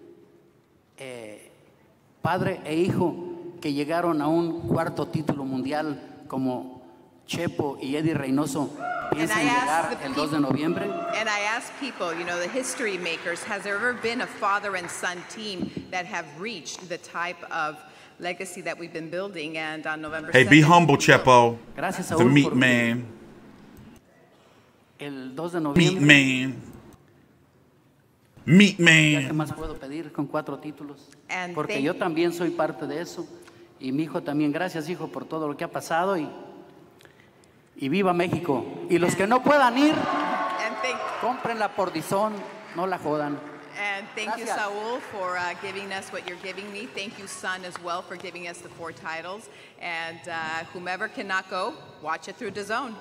padre e hijo que llegaron a un 4º título mundial como Chepo y Eddie Reynoso piensan llegar el 2 de noviembre. And I ask people, you know, the history makers, has there ever been a father and son team that have reached the type of legacy that we've been building? And on November 2nd, Hey, be humble, Chepo. Gracias, The Saúl, meat man. El 2 de noviembre. Meat man. Meat man. ¿Qué más puedo pedir con 4 títulos? And Porque thank- yo también soy parte de eso. Y mi hijo también. Gracias, hijo, por todo lo que ha pasado. Y viva México. Y los que no puedan ir, cómprenla por DAZN, no la jodan. And thank you, Gracias. Saul, for giving us what you're giving me. Thank you, Son, as well, for giving us the 4 titles. And whomever cannot go, watch it through DAZN.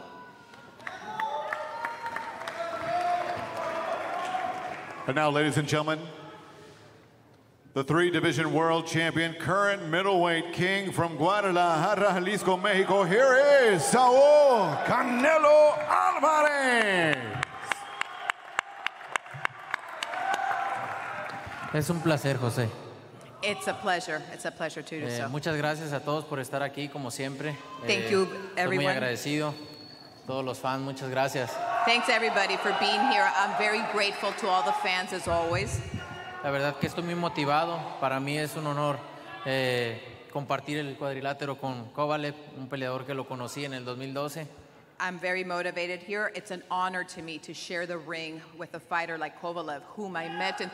And now, ladies and gentlemen, the 3-division world champion, current middleweight king from Guadalajara, Jalisco, Mexico. Here is Saul Canelo Alvarez. Es un placer, José. It's a pleasure. It's a pleasure to do so. Muchas gracias a todos por estar aquí, como siempre. Thank you, Estoy muy everyone. agradecido. Todos los fans, muchas gracias. Thanks, everybody, for being here. I'm very grateful to all the fans, as always. La verdad que estoy muy motivado. Para mí es un honor compartir el cuadrilátero con Kovalev, un peleador que lo conocí en el 2012. I'm very motivated here. It's an honor to me to share the ring with a fighter like Kovalev, whom I met in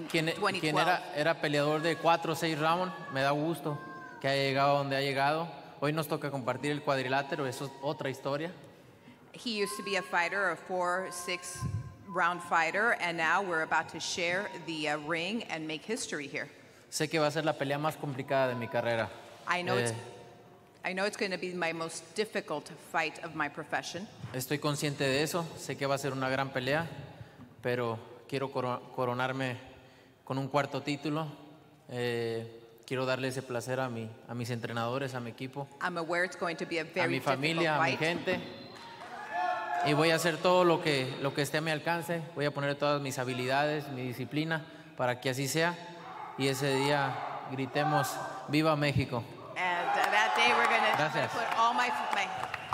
Quien 2012. era peleador de 4 o 6 rounds, me da gusto que haya llegado donde ha llegado. Hoy nos toca compartir el cuadrilátero, eso es otra historia. He used to be a fighter, a 4-6 round fighter, and now we're about to share the ring and make history here. Sé que va a ser la pelea más complicada de mi carrera. I know it's going to be my most difficult fight of my profession. Estoy consciente de eso, sé que va a ser una gran pelea, pero quiero coronarme con un 4º título. Quiero darle ese placer a mis entrenadores, a mi equipo, I'm aware it's going to be a a very mi difficult familia, a mi fight. gente. Y voy a hacer todo lo que esté a mi alcance. Voy a poner todas mis habilidades, mi disciplina, para que así sea. Y ese día gritemos ¡Viva México! And that day we're going to Gracias. put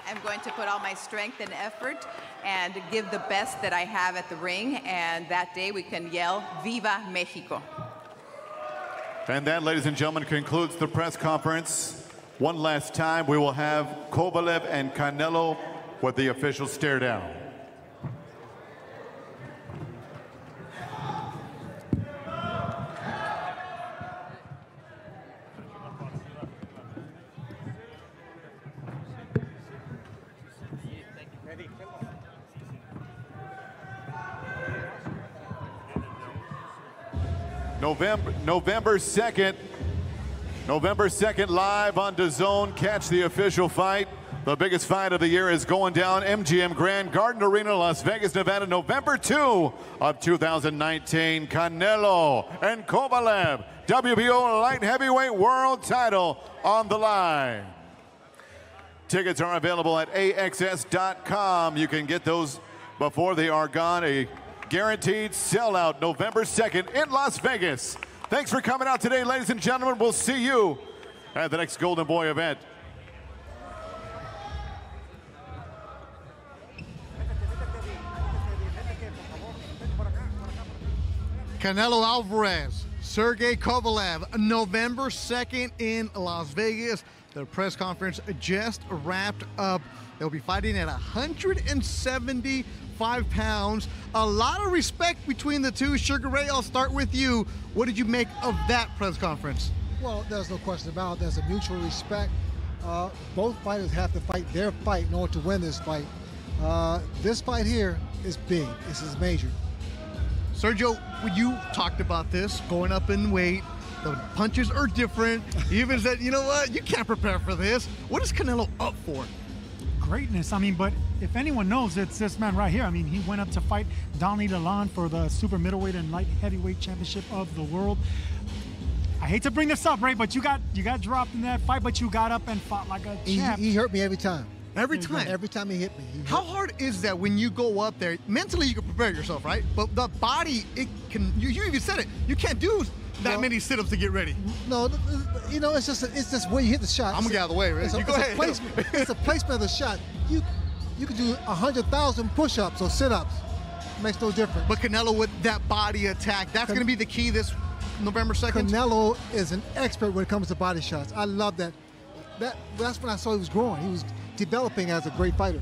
I'm going to put all my strength and effort and give the best that I have at the ring. And that day we can yell Viva Mexico. And that, ladies and gentlemen, concludes the press conference. One last time, we will have Kovalev and Canelo with the official stare down. November 2nd, live on DAZN. Catch the official fight. The biggest fight of the year is going down. MGM Grand, Garden Arena, Las Vegas, Nevada, November 2 of 2019. Canelo and Kovalev, WBO light heavyweight world title on the line. Tickets are available at AXS.com. You can get those before they are gone. A guaranteed sellout November 2nd in Las Vegas. Thanks for coming out today, ladies and gentlemen. We'll see you at the next Golden Boy event. Canelo Alvarez, Sergey Kovalev, November 2nd in Las Vegas. The press conference just wrapped up. They'll be fighting at 175 pounds. A lot of respect between the two. Sugar Ray, I'll start with you. What did you make of that press conference? Well, there's no question about it. There's a mutual respect. Both fighters have to fight their fight in order to win this fight. This fight here is big. This is major. Sergio, you talked about this, going up in weight. The punches are different. You even said, you know what, you can't prepare for this. What is Canelo up for? Greatness. I mean, but if anyone knows, it's this man right here. I mean, he went up to fight Lineal for the super middleweight and light heavyweight championship of the world. I hate to bring this up, Ray, but you got dropped in that fight, but you got up and fought like a champ. He hurt me every time. Every time? Every time he hit me. How hard is that when you go up there? Mentally, you can prepare yourself, right? But the body, it can. You even said it. You can't do that many sit-ups to get ready. No, you know, it's just where you hit the shot. I'm gonna get out of the way, right? It's a placement of the shot. You You could do 100,000 push-ups or sit-ups. Makes no difference. But Canelo with that body attack, that's going to be the key this November 2nd? Canelo is an expert when it comes to body shots. I love that. That's when I saw he was growing. He was developing as a great fighter.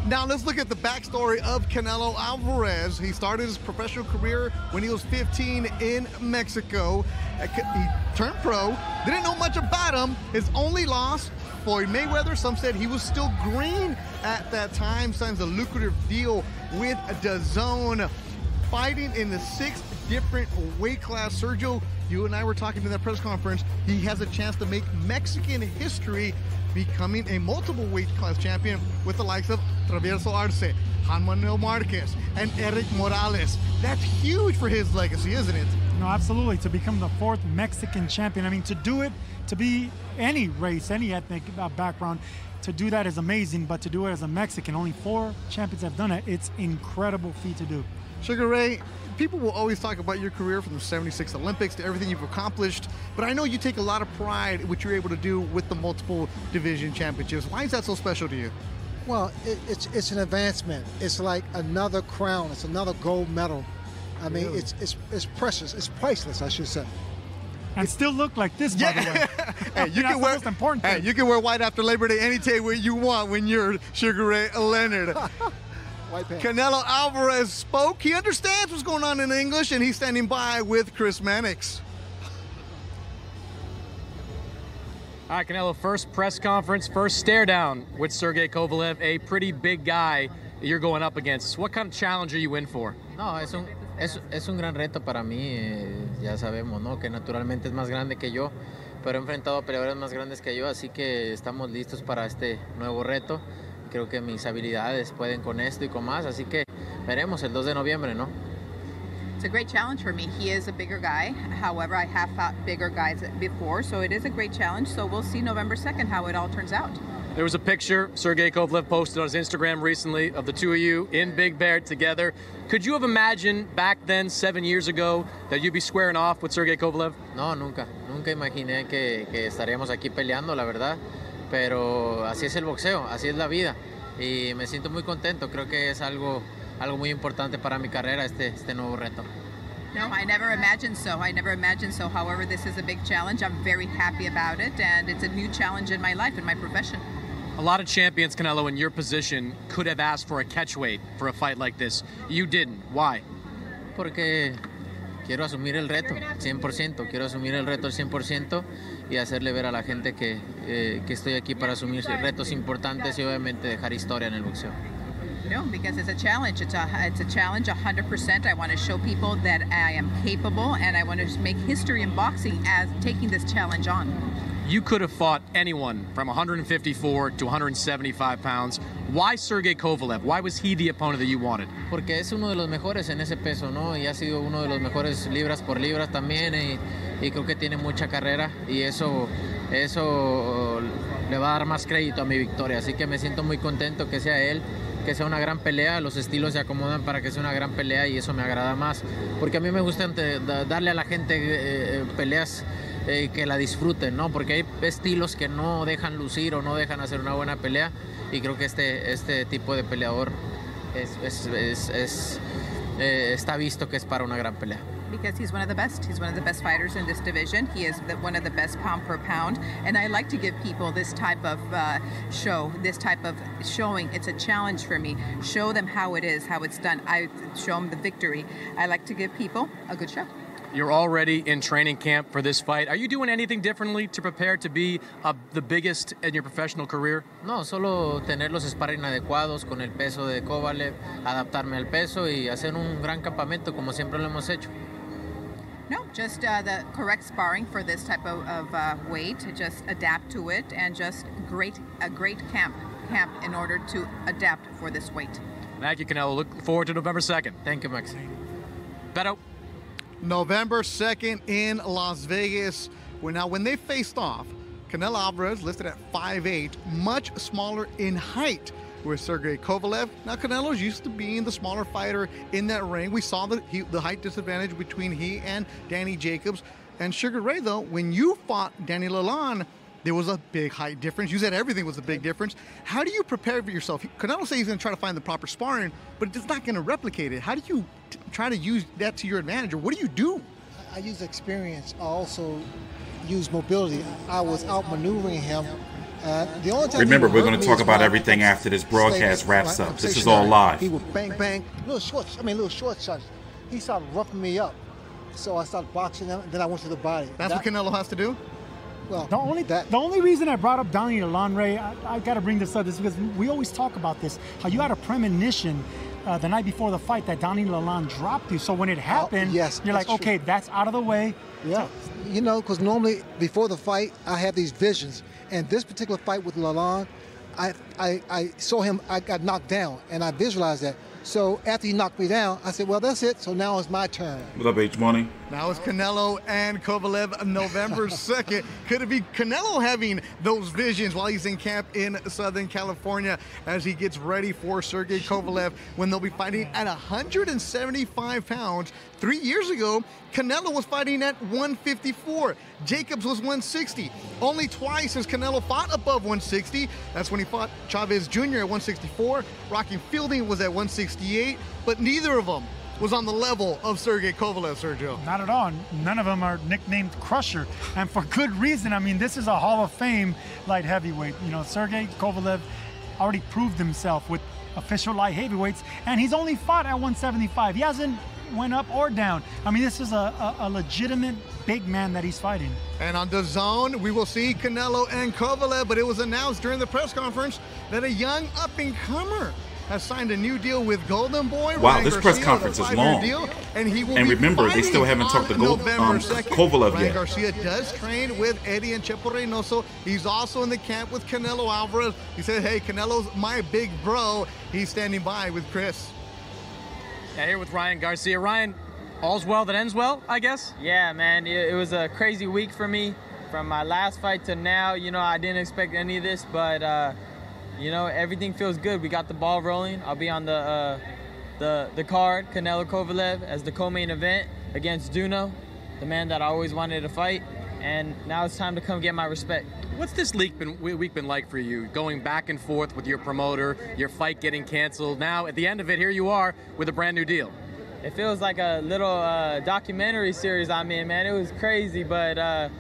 Now let's look at the backstory of Canelo Alvarez. He started his professional career when he was 15 in Mexico. He turned pro, didn't know much about him. His only loss, Floyd Mayweather. Some said he was still green at that time. Signs a lucrative deal with DAZN. Fighting in the 6 different weight class. Sergio, you and I were talking in that press conference. He has a chance to make Mexican history, becoming a multiple weight class champion with the likes of Traverso Arce, Juan Manuel Marquez, and Eric Morales. That's huge for his legacy, isn't it? No, absolutely. To become the 4th Mexican champion, I mean, to do it, to be any race, any ethnic background, to do that is amazing, but to do it as a Mexican, only 4 champions have done it. It's incredible feat to do. Sugar Ray, people will always talk about your career from the 76 Olympics to everything you've accomplished, but I know you take a lot of pride in what you're able to do with the multiple division championships. Why is that so special to you? Well, it's an advancement. It's like another crown. It's another gold medal. I mean, Really? it's precious. It's priceless, I should say. And still look like this, by the way. Hey, you can wear, most important thing. Hey, you can wear white after Labor Day any day you want when you're Sugar Ray Leonard. White pants. Canelo Alvarez spoke. He understands what's going on in English, and he's standing by with Chris Mannix. All right, Canelo, first press conference, first stare down with Sergey Kovalev, a pretty big guy that you're going up against. What kind of challenge are you in for? No, es un gran reto para mí. Ya sabemos, ¿no? Que naturalmente es más grande que yo, pero he enfrentado a peleadores más grandes que yo, así que estamos listos para este nuevo reto. Creo que mis habilidades pueden con esto y con más, así que veremos el 2 de noviembre, ¿no? It's a great challenge for me. He is a bigger guy. However, I have fought bigger guys before, so it is a great challenge. So we'll see November 2nd how it all turns out. There was a picture Sergey Kovalev posted on his Instagram recently of the two of you in Big Bear together. Could you have imagined back then, 7 years ago, that you'd be squaring off with Sergey Kovalev? No, nunca imaginé que estaríamos aquí peleando, la verdad. Pero así es el boxeo, así es la vida. Y me siento muy contento, creo que es algo muy importante para mi carrera, este nuevo reto. No, I never imagined so. I never imagined so. However, this is a big challenge. I'm very happy about it, and it's a new challenge in my life, in my profession. A lot of champions, Canelo, in your position could have asked for a catchweight for a fight like this. You didn't. Why? Porque quiero asumir el reto, 100%. Quiero asumir el reto al 100% y hacerle ver a la gente que estoy aquí para asumir retos importantes y obviamente dejar historia en el boxeo. No, because it's a challenge. It's a challenge 100%. I want to show people that I am capable, and I want to make history in boxing as taking this challenge on. You could have fought anyone from 154 to 175 pounds. Why Sergey Kovalev? Why was he the opponent that you wanted? Porque es uno de los mejores en ese peso, ¿no? Y ha sido uno de los mejores libras por libras también, y creo que tiene mucha carrera, y eso le va a dar más crédito a mi victoria. Así que me siento muy contento que sea él, que sea una gran pelea. Los estilos se acomodan para que sea una gran pelea y eso me agrada más, porque a mí me gusta darle a la gente peleas que la disfruten, ¿no? Porque hay estilos que no dejan lucir o no dejan hacer una buena pelea, y creo que este tipo de peleador está visto que es para una gran pelea. Because he's one of the best. He's one of the best fighters in this division. He is one of the best pound per pound. And I like to give people this type of show, this type of showing. It's a challenge for me. Show them how it is, how it's done. I show them the victory. I like to give people a good show. You're already in training camp for this fight. Are you doing anything differently to prepare to be the biggest in your professional career? No, solo tener los sparring adecuados con el peso de Kovalev, adaptarme al peso y hacer un gran campamento como siempre lo hemos hecho. No, just the correct sparring for this type of weight. Just adapt to it, and just a great camp in order to adapt for this weight. Thank you, Canelo. Look forward to November 2nd. Thank you, Max. Beto. November 2nd in Las Vegas. When they faced off, Canelo Alvarez listed at 5'8", much smaller in height with Sergey Kovalev. Now, Canelo's used to being the smaller fighter in that ring. We saw the height disadvantage between he and Danny Jacobs. And Sugar Ray, though, when you fought Danny Lalonde, there was a big height difference. You said everything was a big difference. How do you prepare for yourself? Canelo says he's going to try to find the proper sparring, but it's not going to replicate it. How do you try to use that to your advantage, or what do you do? I use experience. I also use mobility. I was outmaneuvering him. The only time Remember, we're going to talk about everything after this broadcast wraps up. This is all live. He would bang, bang, little short shots. He started roughing me up. So I started boxing him, and then I went to the body. That's what Canelo has to do? Well, the only reason I brought up Donnie Ray, I got to bring this up, is because we always talk about this, how you had a premonition the night before the fight that Donnie Lalonde dropped you. So when it happened, you're like, okay, that's out of the way. Yeah, you know, because normally before the fight, I have these visions. And this particular fight with Lalonde, I saw him, I got knocked down, and I visualized that. So after he knocked me down, I said, well, that's it. So now it's my turn. What up, H-Money? Now it's Canelo and Kovalev November 2nd. Could it be Canelo having those visions while he's in camp in Southern California as he gets ready for Sergey Kovalev when they'll be fighting at 175 pounds? 3 years ago, Canelo was fighting at 154. Jacobs was 160. Only twice has Canelo fought above 160. That's when he fought Chavez Jr. at 164. Rocky Fielding was at 168, but neither of them was on the level of Sergey Kovalev, Sergio. Not at all. None of them are nicknamed Krusher, and for good reason. I mean, this is a Hall of Fame light heavyweight. You know, Sergey Kovalev already proved himself with official light heavyweights, and he's only fought at 175. He hasn't went up or down. I mean, this is a legitimate big man that he's fighting. And on DAZN, we will see Canelo and Kovalev, but it was announced during the press conference that a young up-and-comer has signed a new deal with Golden Boy. Wow, Ryan this Garcia, press conference is long. Deal, and he will and be remember, they still haven't talked to Kovalev Ryan yet. Garcia does train with Eddie and Chepo Reynoso. He's also in the camp with Canelo Alvarez. He said, hey, Canelo's my big bro. He's standing by with Chris. Yeah, here with Ryan Garcia. Ryan, all's well that ends well, I guess? Yeah, man. It was a crazy week for me. From my last fight to now, you know, I didn't expect any of this, but you know, everything feels good. We got the ball rolling. I'll be on the card, Canelo Kovalev, as the co-main event against Duno, the man that I always wanted to fight. And now it's time to come get my respect. What's this week been like for you? Going back and forth with your promoter, your fight getting canceled. Now, at the end of it, here you are with a brand new deal. It feels like a little documentary series I'm in, man. It was crazy, but I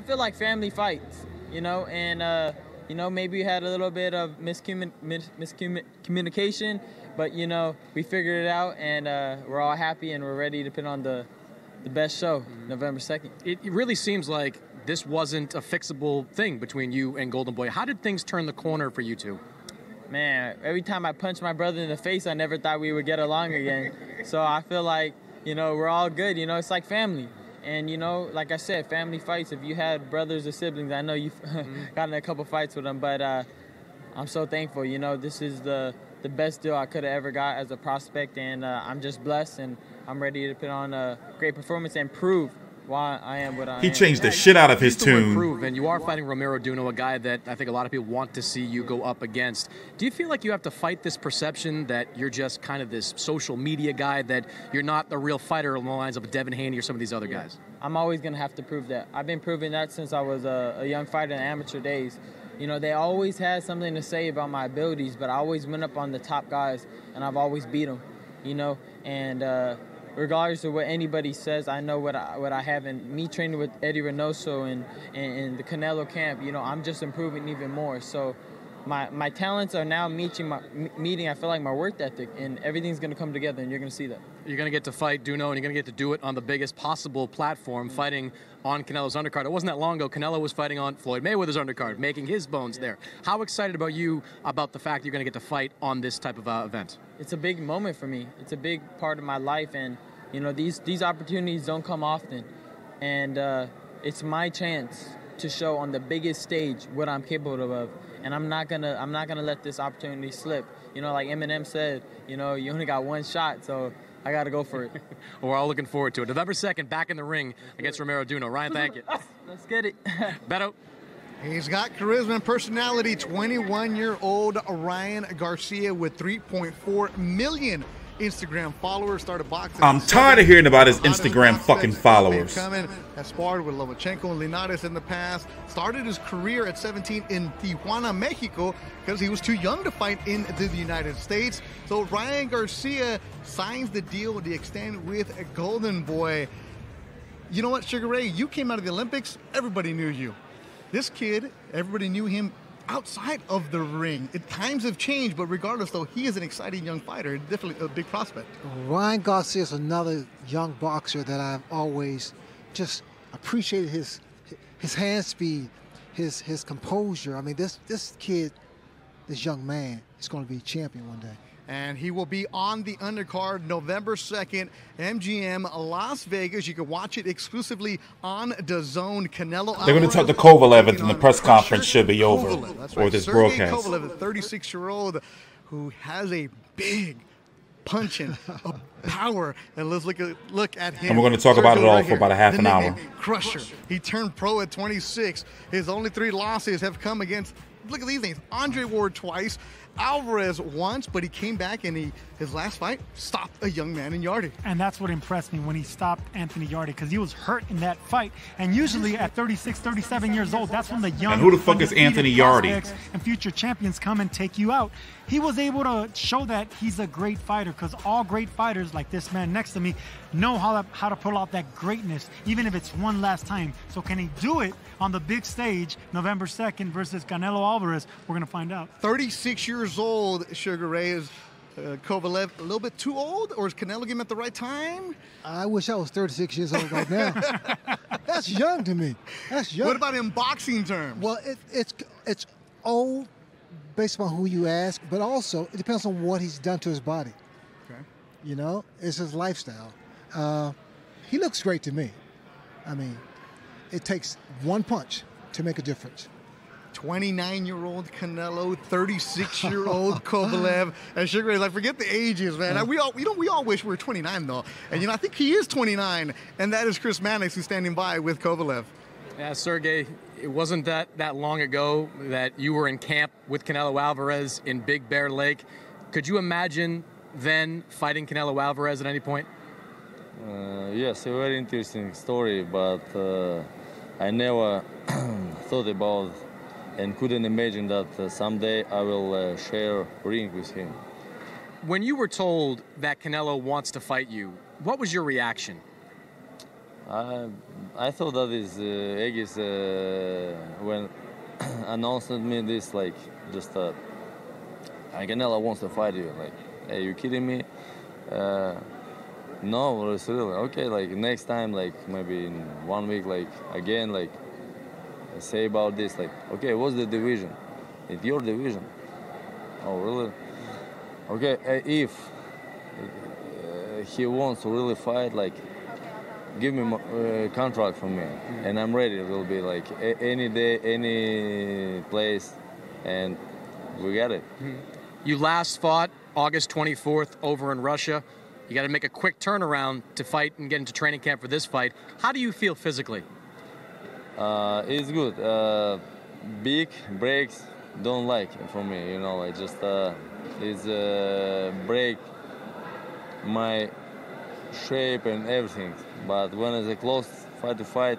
feel like family fights, you know, and you know, maybe we had a little bit of miscommunication, but, you know, we figured it out, and we're all happy, and we're ready to put on the best show, November 2nd. It really seems like this wasn't a fixable thing between you and Golden Boy. How did things turn the corner for you two? Man, every time I punch my brother in the face, I never thought we would get along again. So I feel like, you know, we're all good. You know, it's like family. And, you know, like I said, family fights, if you had brothers or siblings, I know you've gotten a couple fights with them, but I'm so thankful. You know, this is the best deal I could have ever got as a prospect, and I'm just blessed, and I'm ready to put on a great performance and prove why I am what I am. He changed the shit out of his tune. Prove, and you are fighting Romero Duno, a guy that I think a lot of people want to see you go up against. Do you feel like you have to fight this perception that you're just kind of this social media guy, that you're not the real fighter along the lines of Devin Haney or some of these other guys? I'm always going to have to prove that. I've been proving that since I was a young fighter in amateur days. You know, they always had something to say about my abilities, but I always went up on the top guys, and I've always beat them, you know, and regardless of what anybody says, I know what I have. And me training with Eddie Reynoso and the Canelo camp, you know, I'm just improving even more. So my talents are now meeting, I feel like, my work ethic, and everything's going to come together, and you're going to see that. You're going to get to fight Duno, and you're going to get to do it on the biggest possible platform, fighting on Canelo's undercard. It wasn't that long ago. Canelo was fighting on Floyd Mayweather's undercard, making his bones there. How excited are you about the fact that you're going to get to fight on this type of event? It's a big moment for me. It's a big part of my life, and you know, these opportunities don't come often, and it's my chance to show on the biggest stage what I'm capable of, and I'm not gonna let this opportunity slip. You know, like Eminem said, you know, you only got one shot, so I got to go for it. We're all looking forward to it. November 2nd, back in the ring against Romero Duno. Ryan, thank you. Let's get it. Beto. He's got charisma and personality. 21-year-old Ryan Garcia with $3.4 million Instagram followers. Started boxing. I'm tired of hearing about his Instagram fucking followers. Coming, has sparred with Lomachenko and Linares in the past. Started his career at 17 in Tijuana, Mexico, because he was too young to fight in the United States. So Ryan Garcia signs the deal to extend with Golden Boy. You know what, Sugar Ray? You came out of the Olympics. Everybody knew you. This kid, everybody knew him outside of the ring. Times have changed, but regardless, though, he is an exciting young fighter, definitely a big prospect. Ryan Garcia is another young boxer that I've always just appreciated his hand speed, his composure. I mean, this kid, this young man, is going to be a champion one day. And he will be on the undercard November 2nd, MGM Las Vegas. You can watch it exclusively on DAZN. Canelo Alvarez. They're going to talk to Kovalev and the press conference should be over for this Sergey broadcast. Kovalev, the 36-year-old who has a big punching of power. And let's look at him. And we're going to talk about it all for about a half an hour. Krusher. He turned pro at 26. His only 3 losses have come against, look at these names, Andre Ward twice, Alvarez once, but he came back and his last fight stopped a young man in Yardy. And that's what impressed me when he stopped Anthony Yardy, because he was hurt in that fight. And usually at 36, 37 years old, that's when the young and who the fuck is Anthony Yardy? And future champions come and take you out. He was able to show that he's a great fighter, because all great fighters, like this man next to me, know how to pull out that greatness, even if it's one last time. So can he do it on the big stage November 2nd versus Canelo Alvarez? We're going to find out. 36 years old, Sugar Ray. Is Kovalev a little bit too old, or is Canelo getting him at the right time? I wish I was 36 years old right now. That's young to me. That's young. What about in boxing terms? Well, it's old based on who you ask, but also it depends on what he's done to his body. Okay. You know, it's his lifestyle. He looks great to me. I mean, it takes one punch to make a difference. 29-year-old Canelo, 36-year-old Kovalev, and Sugar Ray. Like, forget the ages, man. We all wish we were 29 though, and I think he is 29, and that is Chris Mannix who's standing by with Kovalev. Yeah, Sergey, it wasn't that long ago that you were in camp with Canelo Alvarez in Big Bear Lake. Could you imagine then fighting Canelo Alvarez at any point? Yes, a very interesting story, but I never thought about and couldn't imagine that someday I will share ring with him. When you were told that Canelo wants to fight you, what was your reaction? I thought that is Aegis when announced me this, like, just Canelo wants to fight you. Like, hey, you kidding me? No, it's really okay. Like next time, like maybe in 1 week, like again, like say about this. Like, okay, what's the division? It's your division. Oh, really? Okay, if he wants to really fight, like, give me a contract for me, and I'm ready. It will be like any day, any place, and we got it. You last fought August 24th over in Russia. You got to make a quick turnaround to fight and get into training camp for this fight. How do you feel physically? It's good. Big breaks don't like for me, you know. I just it's break my shape and everything. But when it's a close fight to fight,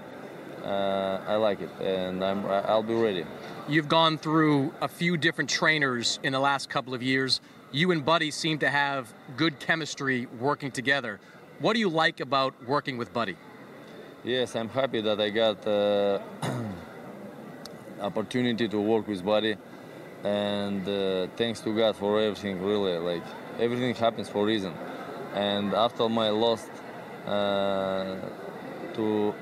I like it, and I'll be ready. You've gone through a few different trainers in the last couple of years. You and Buddy seem to have good chemistry working together. What do you like about working with Buddy? Yes, I'm happy that I got opportunity to work with Buddy, and thanks to God for everything. Really, like everything happens for a reason. And after my loss to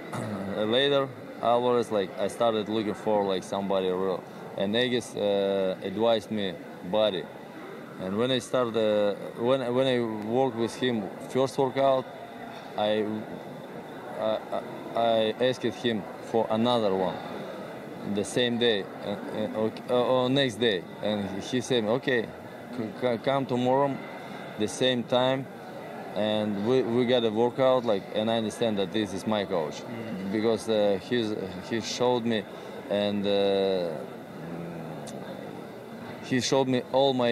later Alvarez, like I started looking for like somebody real, and Aegis advised me Buddy. And when I started, when I worked with him first workout, I asked him for another one the same day, or next day, and he said, "Okay, come tomorrow, the same time, and we got a workout." Like, and I understand that this is my coach because he showed me, and he showed me all my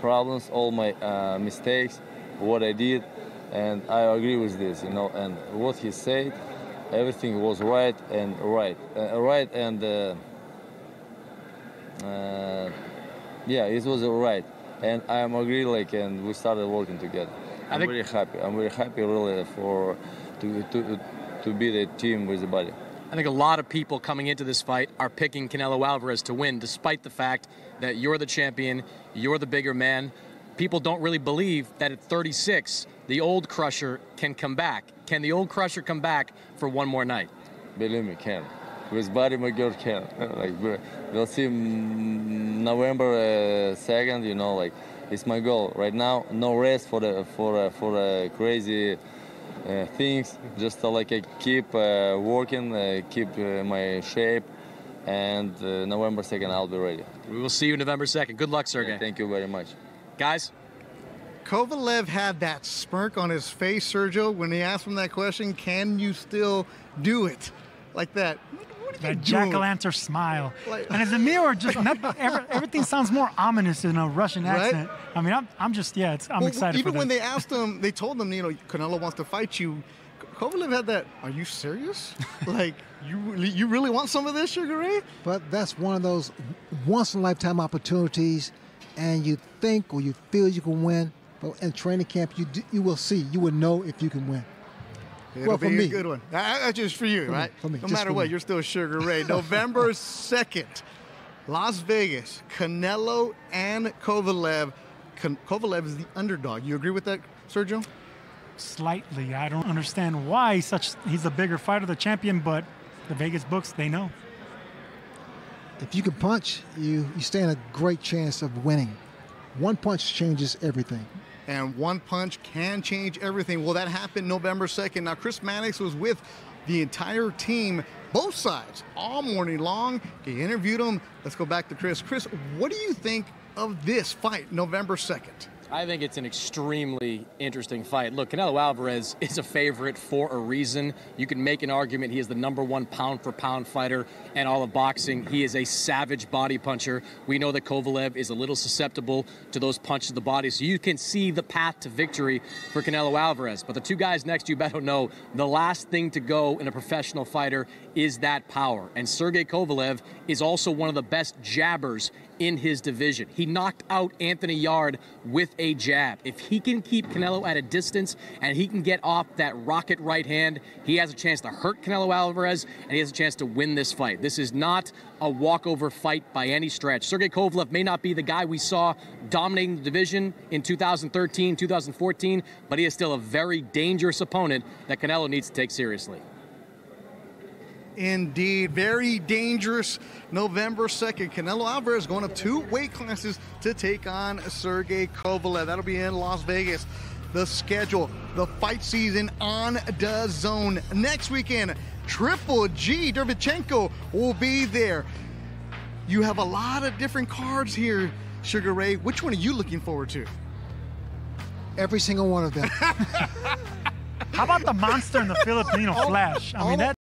problems, all my mistakes, what I did, and I agree with this, you know. And what he said, everything was right, and yeah, it was right, and I am agree, like, and we started working together. I'm very happy. I'm very happy, really, for to be the team with the body. I think a lot of people coming into this fight are picking Canelo Alvarez to win, despite the fact that you're the champion, you're the bigger man. People don't really believe that at 36, the old Krusher can come back. Can the old Krusher come back for one more night? Believe me, can. With body, my girl can. Like, we'll see November 2nd. You know, like, it's my goal right now. No rest for the crazy things. Just like I keep working, keep my shape, and November 2nd I'll be ready. We will see you November 2nd. Good luck, Sergey. Yeah, thank you very much, guys. Kovalev had that smirk on his face, Sergio, when he asked him that question, can you still do it? Like that. That jack-o'-lantern smile. And as a mirror, just everything sounds more ominous in a Russian accent. Right? I mean, I'm just, yeah, I'm excited even for when they asked him, they told him, you know, Canelo wants to fight you. Kovalev had that, are you serious? Like, you really want some of this, Sugar Ray? But that's one of those once-in-a-lifetime opportunities, and you think or you feel you can win, but in training camp, you will see, you will know if you can win. It'll be a good one. That's just for you, right? For me. No matter what, you're still Sugar Ray. November 2nd, Las Vegas, Canelo and Kovalev. Kovalev is the underdog. You agree with that, Sergio? Slightly. I don't understand why he's a bigger fighter, the champion, but the Vegas books, they know. If you can punch, you stand a great chance of winning. One punch changes everything. And one punch can change everything. Well, that happened November 2nd. Now, Chris Mannix was with the entire team, both sides, all morning long. He interviewed them. Let's go back to Chris. Chris, what do you think of this fight, November 2nd? I think it's an extremely interesting fight. Look, Canelo Alvarez is a favorite for a reason. You can make an argument he is the #1 pound-for-pound fighter in all of boxing. He is a savage body puncher. We know that Kovalev is a little susceptible to those punches to the body, so you can see the path to victory for Canelo Alvarez. But the two guys next to you better know the last thing to go in a professional fighter is that power. And Sergey Kovalev is also one of the best jabbers in his division. He knocked out Anthony Yarde with a jab. If he can keep Canelo at a distance and he can get off that rocket right hand, he has a chance to hurt Canelo Alvarez and he has a chance to win this fight. This is not a walkover fight by any stretch. Sergey Kovalev may not be the guy we saw dominating the division in 2013, 2014, but he is still a very dangerous opponent that Canelo needs to take seriously. Indeed, very dangerous. November 2nd, Canelo Alvarez going up 2 weight classes to take on Sergey Kovalev. That'll be in Las Vegas. The schedule, the fight season on DAZN. Next weekend, Triple G Derevchenko will be there. You have a lot of different cards here, Sugar Ray. Which one are you looking forward to? Every single one of them. How about the monster in the Filipino flesh? I mean, that